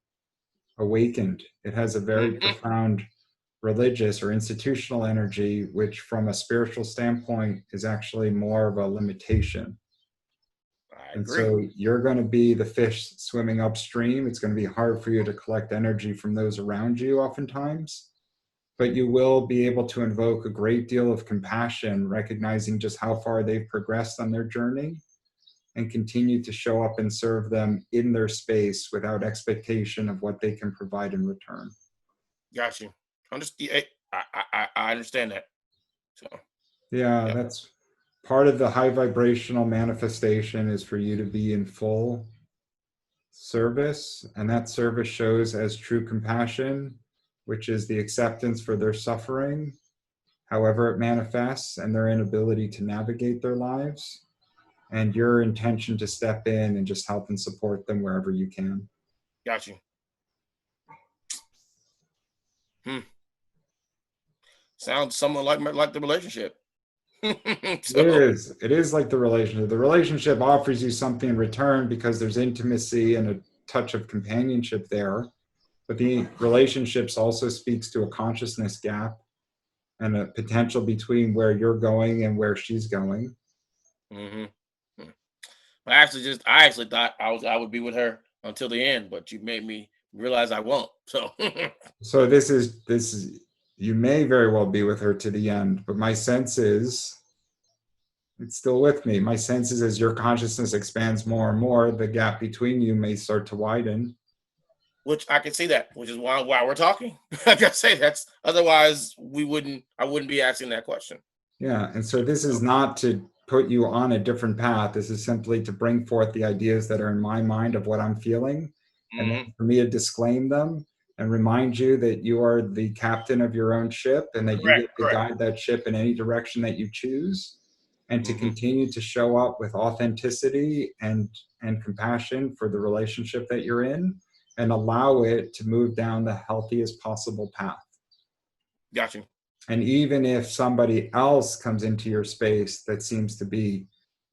awakened. It has a very profound religious or institutional energy, which from a spiritual standpoint is actually more of a limitation. I And agree. so you're going to be the fish swimming upstream. It's going to be hard for you to collect energy from those around you oftentimes, but you will be able to invoke a great deal of compassion, recognizing just how far they've progressed on their journey, and continue to show up and serve them in their space without expectation of what they can provide in return. Got you. I understand that. So Yeah, yeah. that's part of the high vibrational manifestation, is for you to be in full service, and that service shows as true compassion, which is the acceptance for their suffering, however it manifests, and their inability to navigate their lives, and your intention to step in and just help and support them wherever you can. Got you. Sounds somewhat like the relationship. So, It is like the relationship. The relationship offers you something in return because there's intimacy and a touch of companionship there. But the relationships also speaks to a consciousness gap and a potential between where you're going and where she's going. I actually thought I would be with her until the end, but you made me realize I won't. So So this is you may very well be with her to the end, but my sense is it's still with me. My sense is as your consciousness expands more and more, the gap between you may start to widen. which I can see that, which is why we're talking. Like I say, that's otherwise I wouldn't be asking that question. Yeah, and so this is not to put you on a different path. This is simply to bring forth the ideas that are in my mind of what I'm feeling, and then for me to disclaim them and remind you that you are the captain of your own ship and that you get to Correct. guide that ship in any direction that you choose, and to continue to show up with authenticity and compassion for the relationship that you're in, and allow it to move down the healthiest possible path. Got you. And even if somebody else comes into your space that seems to be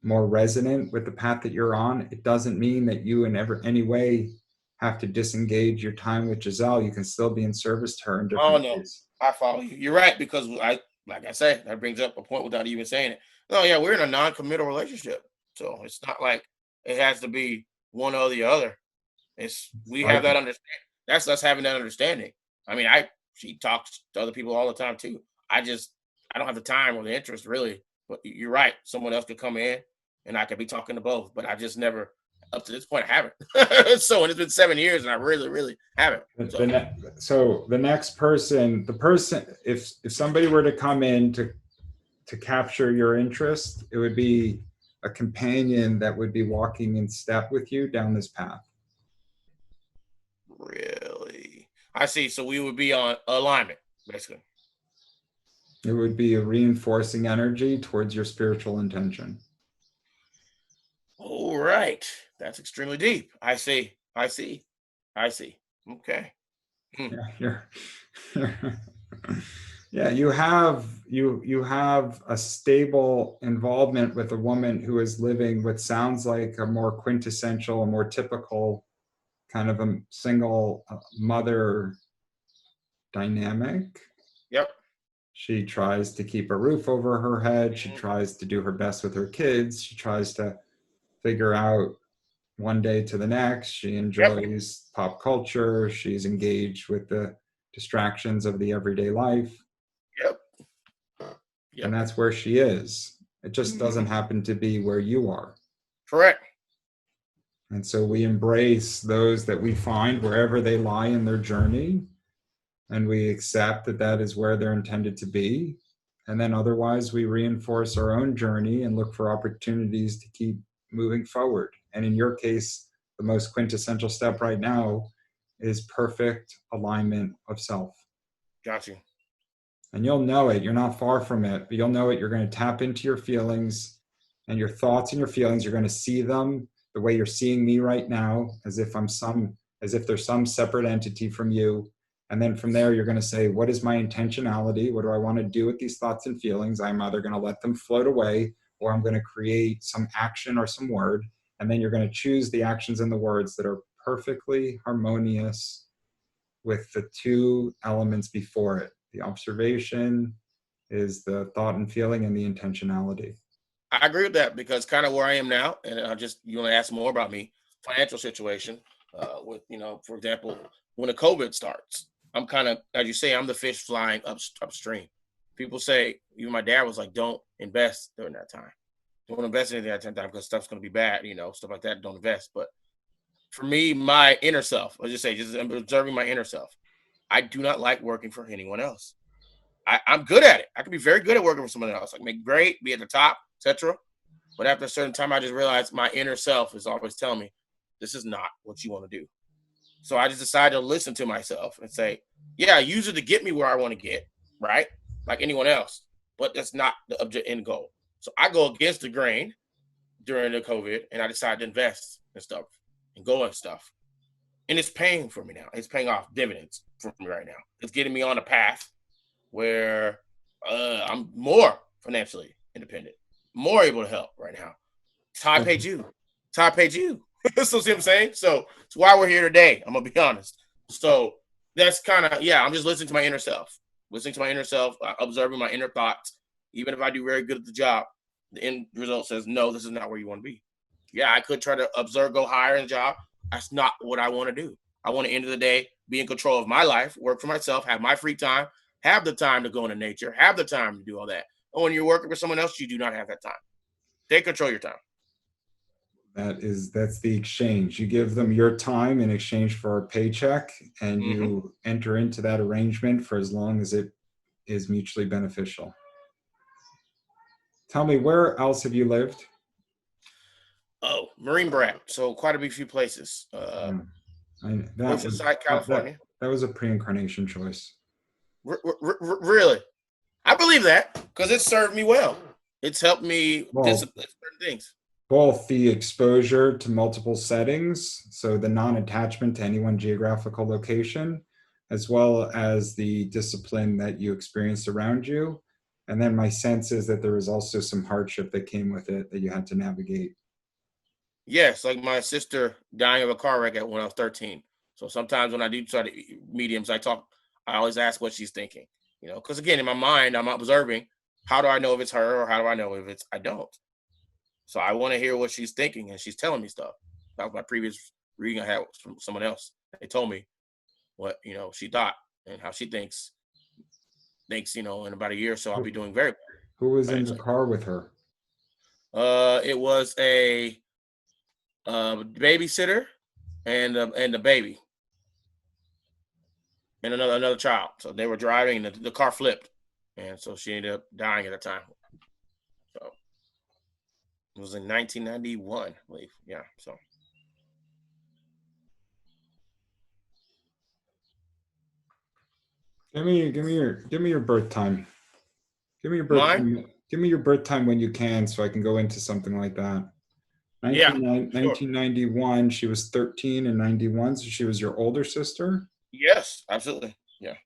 more resonant with the path that you're on, it doesn't mean that you in any way have to disengage your time with Giselle. You can still be in service to her in Oh different no, ways. I follow you. You're right, because like I say, that brings up a point without even saying it. Oh yeah, we're in a non-committal relationship, so it's not like it has to be one or the other. We have Right. that understanding. That's us having that understanding. I mean, she talks to other people all the time too. I don't have the time or the interest really. But you're right. Someone else could come in, and I could be talking to both. But I just never, up to this point, I haven't. So, and it's been 7 years, and I really, really haven't. So the next person, if somebody were to come in to capture your interest, it would be a companion that would be walking in step with you down this path. Really, I see. So we would be on alignment, basically. It would be a reinforcing energy towards your spiritual intention. All right, that's extremely deep. I see. Okay. Yeah, yeah. You have a stable involvement with a woman who is living what sounds like a more quintessential, a more typical kind of a single mother dynamic. Yep. She tries to keep a roof over her head. She tries to do her best with her kids. She tries to figure out one day to the next. She enjoys pop culture. She's engaged with the distractions of the everyday life. Yep. And that's where she is. It just doesn't happen to be where you are. Correct. And so we embrace those that we find wherever they lie in their journey, and we accept that that is where they're intended to be. And then otherwise, we reinforce our own journey and look for opportunities to keep moving forward. And in your case, the most quintessential step right now is perfect alignment of self. Got you. And you'll know it. You're not far from it, but you'll know it. You're going to tap into your feelings and your thoughts and your feelings. You're going to see them the way you're seeing me right now, as if there's some separate entity from you. And then from there, you're going to say, what is my intentionality? What do I want to do with these thoughts and feelings? I'm either going to let them float away, or I'm going to create some action or some word. And then you're going to choose the actions and the words that are perfectly harmonious with the two elements before it. The observation is the thought and feeling, and the intentionality. I agree with that, because kind of where I am now, and you want to ask more about me, financial situation, with, for example, when the COVID starts, I'm kind of, as you say, I'm the fish flying upstream. People say, even my dad was like, don't invest during that time. Don't invest in anything at that time, because stuff's going to be bad, stuff like that. Don't invest. But for me, my inner self, just observing my inner self, I do not like working for anyone else. I'm good at it. I can be very good at working for someone else. I can make great, be at the top, etc. But after a certain time, I just realized my inner self is always telling me, this is not what you want to do. So I just decided to listen to myself and say, yeah, use it to get me where I want to get, right? Like anyone else. But that's not the end goal. So I go against the grain during the COVID, and I decided to invest in stuff and go and stuff. And it's paying for me now. It's paying off dividends for me right now. It's getting me on a path where I'm more financially independent, more able to help right now. Ty paid you. Ty paid you. So see what I'm saying? So it's why we're here today. I'm gonna be honest. So that's kind of, I'm just listening to my inner self. Observing my inner thoughts. Even if I do very good at the job, the end result says, no, this is not where you want to be. Yeah, I could try to observe, go higher in the job. That's not what I want to do. I want to, end of the day, be in control of my life, work for myself, have my free time, have the time to go into nature, have the time to do all that. And when you're working for someone else, you do not have that time. Take control of your time. That's the exchange. You give them your time in exchange for a paycheck, and you enter into that arrangement for as long as it is mutually beneficial. Tell me, where else have you lived? Oh, Marine brat. So quite a few places. Oceanside, California. That was a pre-incarnation choice. Really? I believe that, because it served me well. It's helped me discipline certain things. Both the exposure to multiple settings, so the non-attachment to any one geographical location, as well as the discipline that you experienced around you. And then my sense is that there was also some hardship that came with it that you had to navigate. Yes, like my sister dying of a car wreck when I was 13. So sometimes when I do try to mediums, I always ask what she's thinking, because again, in my mind, I'm observing. How do I know if it's her, or how do I know if I don't? So I want to hear what she's thinking, and she's telling me stuff. That was my previous reading I had from someone else. They told me what, she thought and how she thinks, in about a year or so, I'll be doing very well. Who was in the car with her? It was a babysitter and the baby and another child. So they were driving, and the car flipped, and so she ended up dying at the time. So it was in 1991, I believe. Yeah. So give me your birth time. Give me your birth Mine? time. Give me your birth time when you can, so I can go into something like that. 1991, she was 13 and 91, so she was your older sister? Yes, absolutely. Yeah.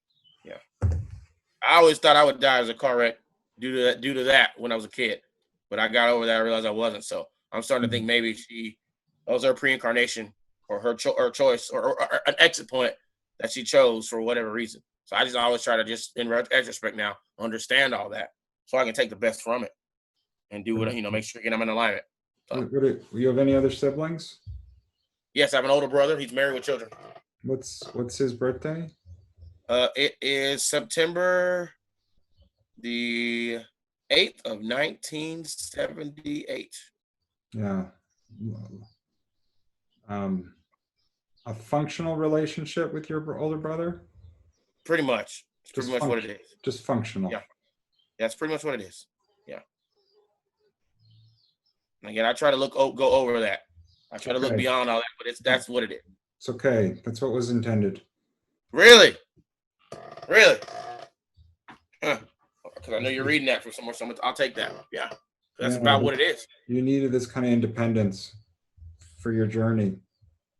I always thought I would die as a car wreck due to that when I was a kid, but I got over that. I realized I wasn't. So I'm starting to think maybe that was her pre-incarnation, or her choice, or an exit point that she chose for whatever reason. So I just always try to, just in retrospect now, understand all that, so I can take the best from it and do what, make sure I'm in alignment. So, do you have any other siblings? Yes, I have an older brother. He's married with children. What's his birthday? It is September the 8th of 1978. Yeah. A functional relationship with your older brother? Pretty much. It's pretty much what it is. Just functional. Yeah. That's pretty much what it is. Yeah. And again, I try to go over that. I try to look beyond all that, but that's what it is. It's okay. That's what was intended. Really? Really? Huh. Because I know you're reading that from somewhere. I'll take that. Yeah. That's about what it is. You needed this kind of independence for your journey.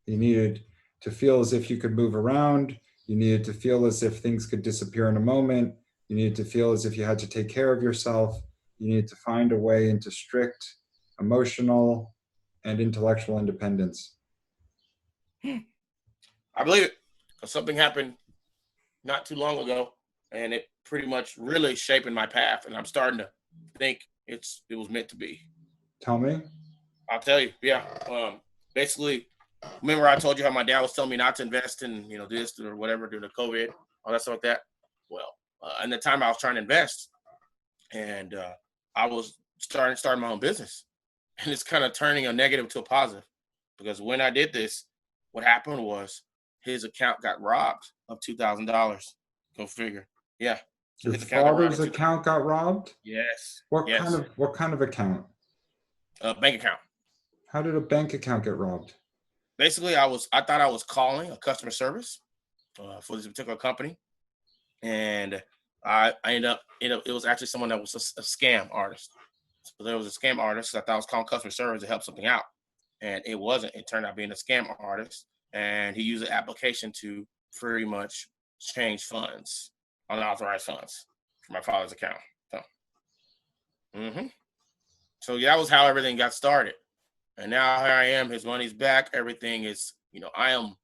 You needed to feel as if you could move around. You needed to feel as if things could disappear in a moment. You needed to feel as if you had to take care of yourself. You needed to find a way into strict emotional and intellectual independence. I believe it. Because something happened not too long ago, and it pretty much really shaping my path. And I'm starting to think it was meant to be. Tell me. I'll tell you. Yeah. Basically, remember I told you how my dad was telling me not to invest in, this or whatever due to COVID, all that stuff like that. Well, in the time I was trying to invest, and I was starting my own business, and it's kind of turning a negative to a positive, because when I did this, what happened was his account got robbed of $2,000. Go figure. Yeah. So your father's account got robbed? Yes. What kind of account? Bank account. How did a bank account get robbed? Basically, I thought I was calling a customer service for this particular company, and I ended up, it was actually someone that was a scam artist. So there was a scam artist. I thought I was calling customer service to help something out, and it wasn't. It turned out being a scam artist, and he used an application to pretty much change funds, unauthorized funds, from my father's account. So yeah, that was how everything got started. And now here I am. His money's back. Everything is, I am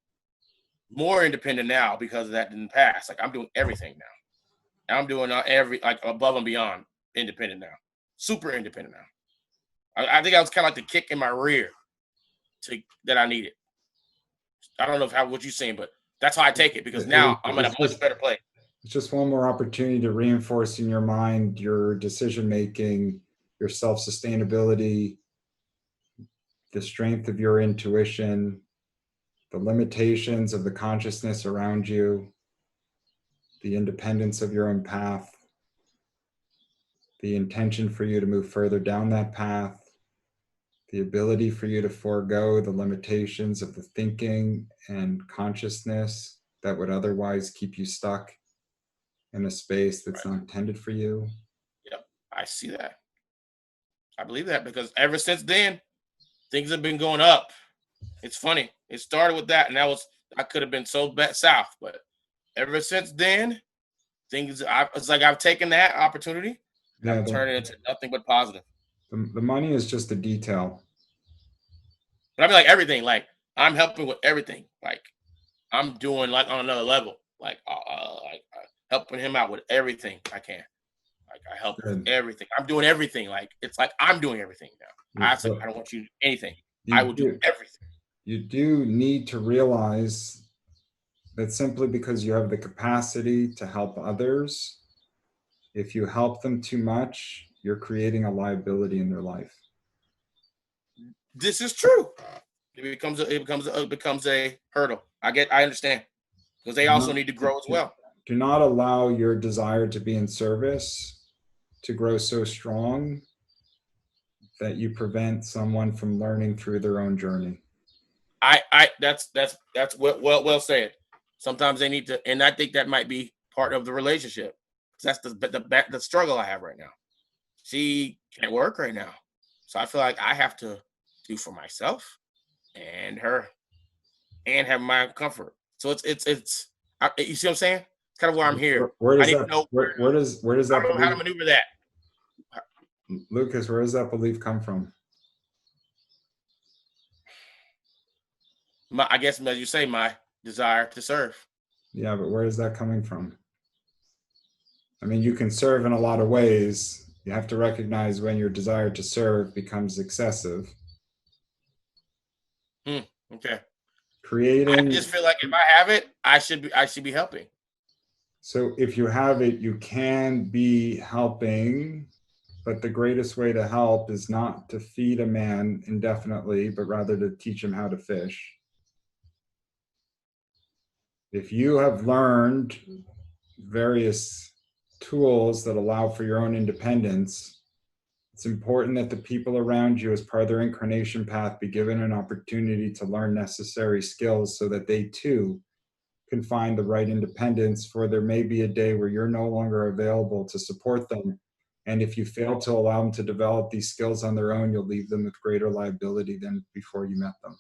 more independent now because of that in the past. Like, I'm doing everything now. I'm doing above and beyond independent now. Super independent now. I think I was kind of like the kick in my rear that I needed. I don't know what you're saying, but that's how I take it, because now I'm in a much better place. It's just one more opportunity to reinforce in your mind your decision-making, your self-sustainability, the strength of your intuition, the limitations of the consciousness around you, the independence of your own path, the intention for you to move further down that path, the ability for you to forego the limitations of the thinking and consciousness that would otherwise keep you stuck in a space that's not intended for you. Yep, I see that. I believe that, because ever since then, things have been going up. It's funny. It started with that, and I could have been so bad south, but ever since then, it's like I've taken that opportunity and I'm turning it into nothing but positive. The money is just a detail. But I mean, like, everything. Like, I'm helping with everything. Like, I'm doing, like, on another level. Like, helping him out with everything I can. Like, I help with everything. I'm doing everything. Like, it's like I'm doing everything now. I don't want you to do anything. I will do everything. You do need to realize that simply because you have the capacity to help others, if you help them too much, you're creating a liability in their life. This is true. It becomes a hurdle. I understand, because they also need to grow as well. Do not allow your desire to be in service to grow so strong that you prevent someone from learning through their own journey. That's well said. Sometimes they need to, and I think that might be part of the relationship. That's the struggle I have right now. She can't work right now, so I feel like I have to do for myself and her, and have my comfort. So it's you see what I'm saying? It's kind of why I'm here. Where does that I don't know how to maneuver that. Lukus, where does that belief come from? I guess, as you say, my desire to serve. Yeah, but where is that coming from? I mean, you can serve in a lot of ways. You have to recognize when your desire to serve becomes excessive. Okay. Creating. I just feel like if I have it, I should be helping. So if you have it, you can be helping, but the greatest way to help is not to feed a man indefinitely, but rather to teach him how to fish. If you have learned various tools that allow for your own independence, it's important that the people around you, as part of their incarnation path, be given an opportunity to learn necessary skills so that they too can find the right independence, for there may be a day where you're no longer available to support them. And if you fail to allow them to develop these skills on their own, you'll leave them with greater liability than before you met them.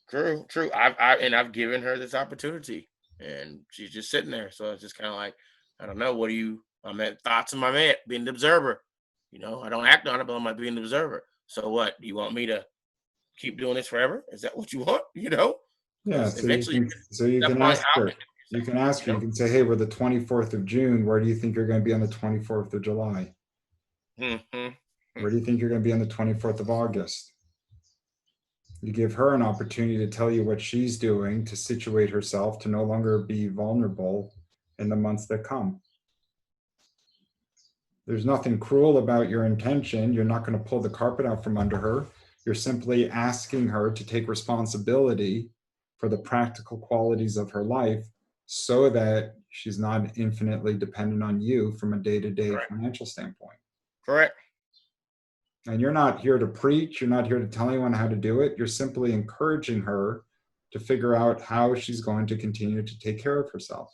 True. I've given her this opportunity, and she's just sitting there. So it's just kind of like, I don't know. What do you? I'm at thoughts in my head, being the observer. I don't act on it, but I'm like being the observer. So what? Do you want me to keep doing this forever? Is that what you want? Yeah. So you can ask her. You can ask her. You can say, "Hey, we're the 24th of June. Where do you think you're going to be on the 24th of July? Mm-hmm. Where do you think you're going to be on the 24th of August?" You give her an opportunity to tell you what she's doing to situate herself to no longer be vulnerable in the months that come. There's nothing cruel about your intention. You're not going to pull the carpet out from under her. You're simply asking her to take responsibility for the practical qualities of her life so that she's not infinitely dependent on you from a day-to-day financial standpoint. Correct. And you're not here to preach. You're not here to tell anyone how to do it. You're simply encouraging her to figure out how she's going to continue to take care of herself.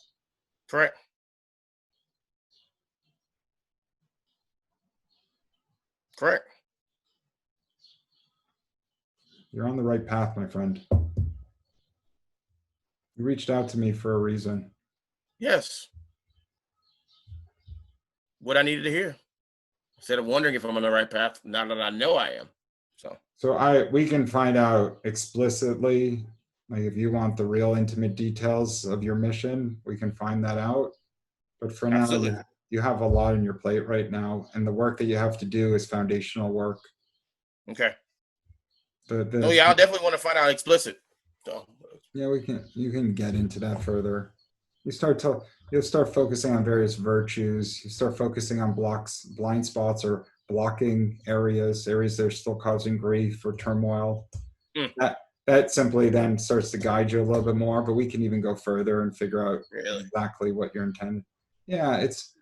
Correct. Correct. You're on the right path, my friend. You reached out to me for a reason. Yes. What I needed to hear. Instead of wondering if I'm on the right path, now that I know I am. So we can find out explicitly, like if you want the real intimate details of your mission, we can find that out. But for now, you have a lot on your plate right now, and the work that you have to do is foundational work. Okay. I'll definitely want to find out explicit. So yeah, you can get into that further. You'll start focusing on various virtues. You start focusing on blind spots, or blocking areas that are still causing grief or turmoil. That simply then starts to guide you a little bit more, but we can even go further and figure out exactly what you're intended. Yeah, it's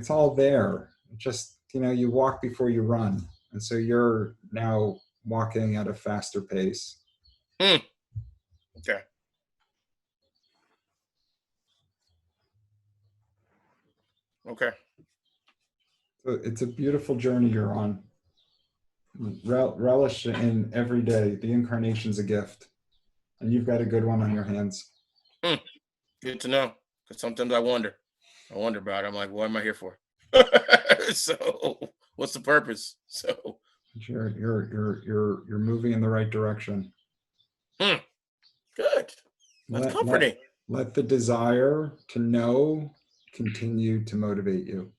all there. Just, you walk before you run. And so you're now walking at a faster pace. Okay. Okay. So it's a beautiful journey you're on. Relish in every day. The incarnation's a gift, and you've got a good one on your hands. Good to know, because sometimes I wonder about it. I'm like, what am I here for? So what's the purpose? So you're moving in the right direction. Good. That's comforting. Let the desire to know continue to motivate you.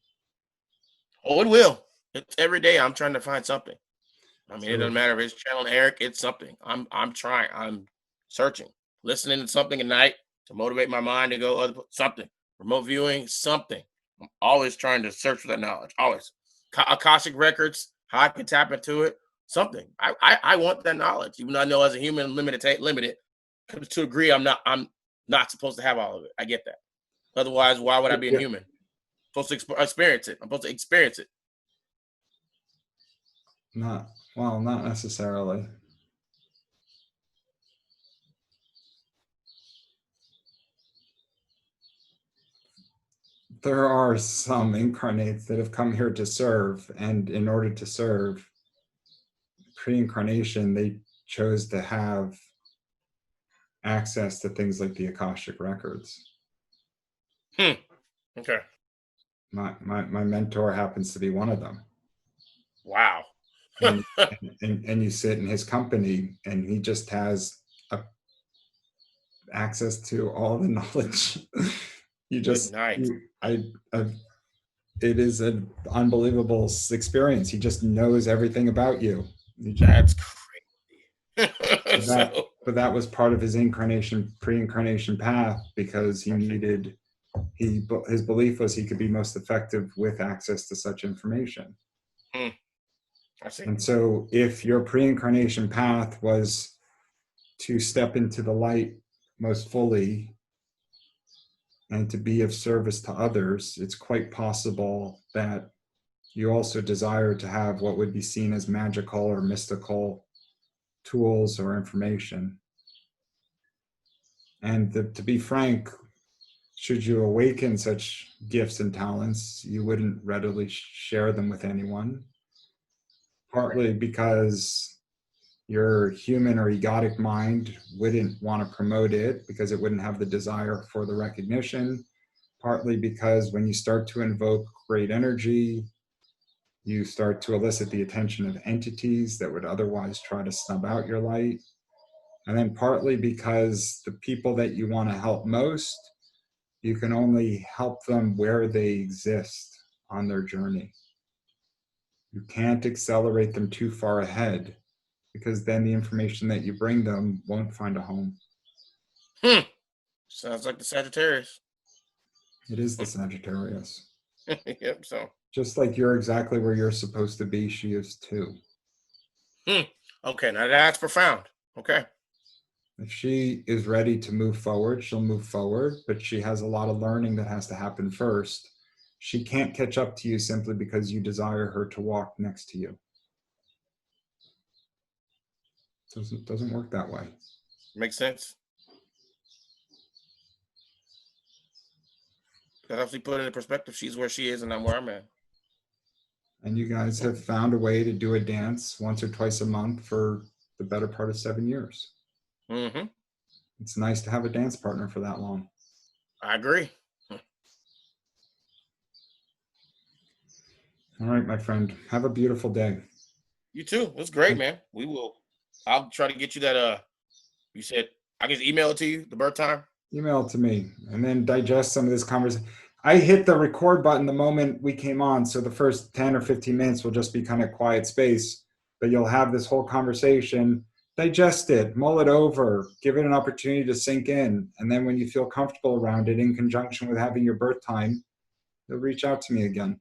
Oh, it will. It's every day I'm trying to find something. It doesn't matter if it's Channel Eric, it's something. I'm trying. I'm searching, listening to something at night to motivate my mind to go something. Remote viewing, something. I'm always trying to search for that knowledge. Always. Akashic records, how I can tap into it. Something. I want that knowledge, even though I know as a human limited to agree. I'm not supposed to have all of it. I get that. Otherwise, why would I be a human? I'm supposed to experience it. I'm supposed to experience it. Not necessarily. There are some incarnates that have come here to serve, and in order to serve, pre-incarnation, they chose to have access to things like the Akashic records. Okay. My mentor happens to be one of them. Wow. and you sit in his company, and he just has access to all the knowledge. It is an unbelievable experience. He just knows everything about you. That's crazy. But that was part of his pre-incarnation path, because he needed, his belief was he could be most effective with access to such information. I see. And so if your pre-incarnation path was to step into the light most fully, and to be of service to others, it's quite possible that you also desire to have what would be seen as magical or mystical tools or information. And to be frank, should you awaken such gifts and talents, you wouldn't readily share them with anyone, partly because your human or egotic mind wouldn't want to promote it because it wouldn't have the desire for the recognition, partly because when you start to invoke great energy, you start to elicit the attention of entities that would otherwise try to snub out your light. And then partly because the people that you want to help most, you can only help them where they exist on their journey. You can't accelerate them too far ahead because then the information that you bring them won't find a home. Sounds like the Sagittarius. It is the Sagittarius. Yep. So. Just like you're exactly where you're supposed to be, she is too. Okay, now that's profound. Okay. If she is ready to move forward, she'll move forward, but she has a lot of learning that has to happen first. She can't catch up to you simply because you desire her to walk next to you. Doesn't work that way. Makes sense. That helps me put it in perspective. She's where she is and I'm where I'm at. And you guys have found a way to do a dance once or twice a month for the better part of 7 years. Mm-hmm. It's nice to have a dance partner for that long. I agree. All right, my friend. Have a beautiful day. You too. It was great, man. I'll try to get you that. You said I can email it to you, the birth time. Email it to me and then digest some of this conversation. I hit the record button the moment we came on. So the first 10 or 15 minutes will just be kind of quiet space, but you'll have this whole conversation. Digest it, mull it over, give it an opportunity to sink in. And then when you feel comfortable around it in conjunction with having your birth time, you'll reach out to me again.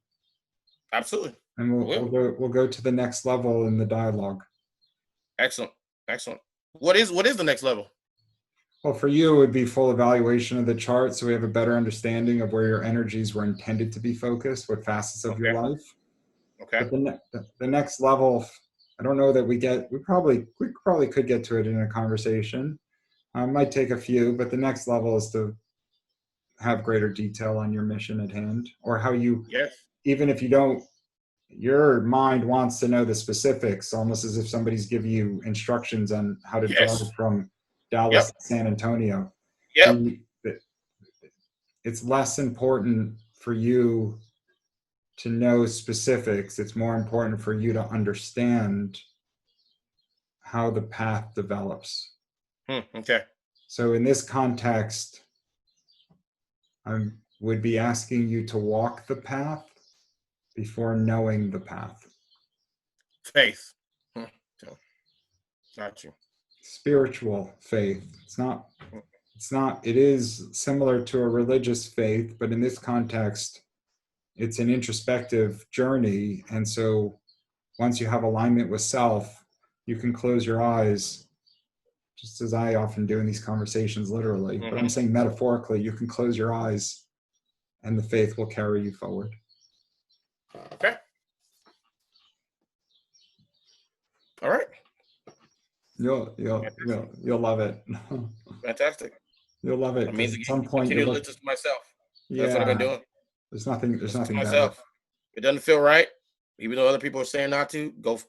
Absolutely. And we'll go to the next level in the dialogue. Excellent. What is the next level? Well, for you, it would be full evaluation of the chart, so we have a better understanding of where your energies were intended to be focused, what facets of your life. Okay. But the next level, I don't know that we probably could get to it in a conversation. Might take a few, but the next level is to have greater detail on your mission at hand, or how you, even if you don't, your mind wants to know the specifics, almost as if somebody's giving you instructions on how to drive from Dallas to San Antonio. It's less important for you to know specifics. It's more important for you to understand how the path develops. Okay. So in this context, I would be asking you to walk the path before knowing the path. Faith. Got you. Spiritual faith. It is similar to a religious faith, but in this context, it's an introspective journey. And so once you have alignment with self, you can close your eyes, just as I often do in these conversations, literally. But I'm saying metaphorically, you can close your eyes and the faith will carry you forward. Okay. All right. You'll love it. Fantastic. You'll love it. That means at some point continue to listen to myself. That's what I've been doing. There's nothing myself. better. It doesn't feel right, even though other people are saying not to. Go.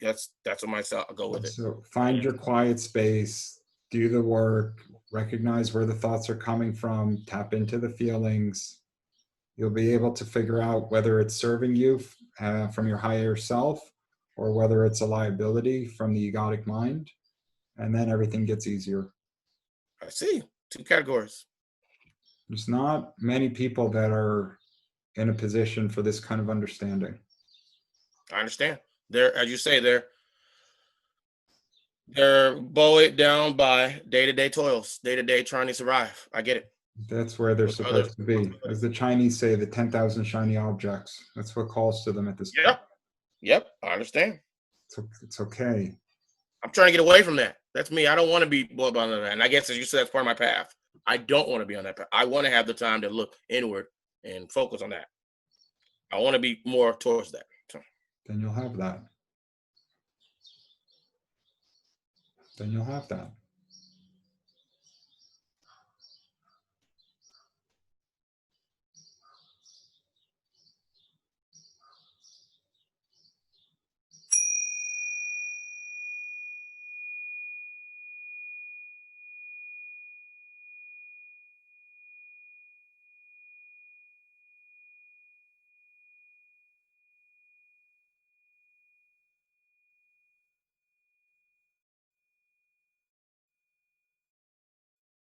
That's what myself. I'll go with it. So find your quiet space, do the work, recognize where the thoughts are coming from, tap into the feelings. You'll be able to figure out whether it's serving you from your higher self or whether it's a liability from the egotic mind. And then everything gets easier. I see. 2 categories. There's not many people that are in a position for this kind of understanding. I understand. As you say, they're buoyed down by day-to-day toils, day-to-day trying to survive. I get it. That's where they're supposed to be. As the Chinese say, the 10,000 shiny objects. That's what calls to them at this point. Yep. I understand. It's okay. I'm trying to get away from that. That's me. I don't want to be buoyed by that. And I guess, as you said, that's part of my path. I don't want to be on that path. I want to have the time to look inward and focus on that. I want to be more towards that. So. Then you'll have that. Then you'll have that.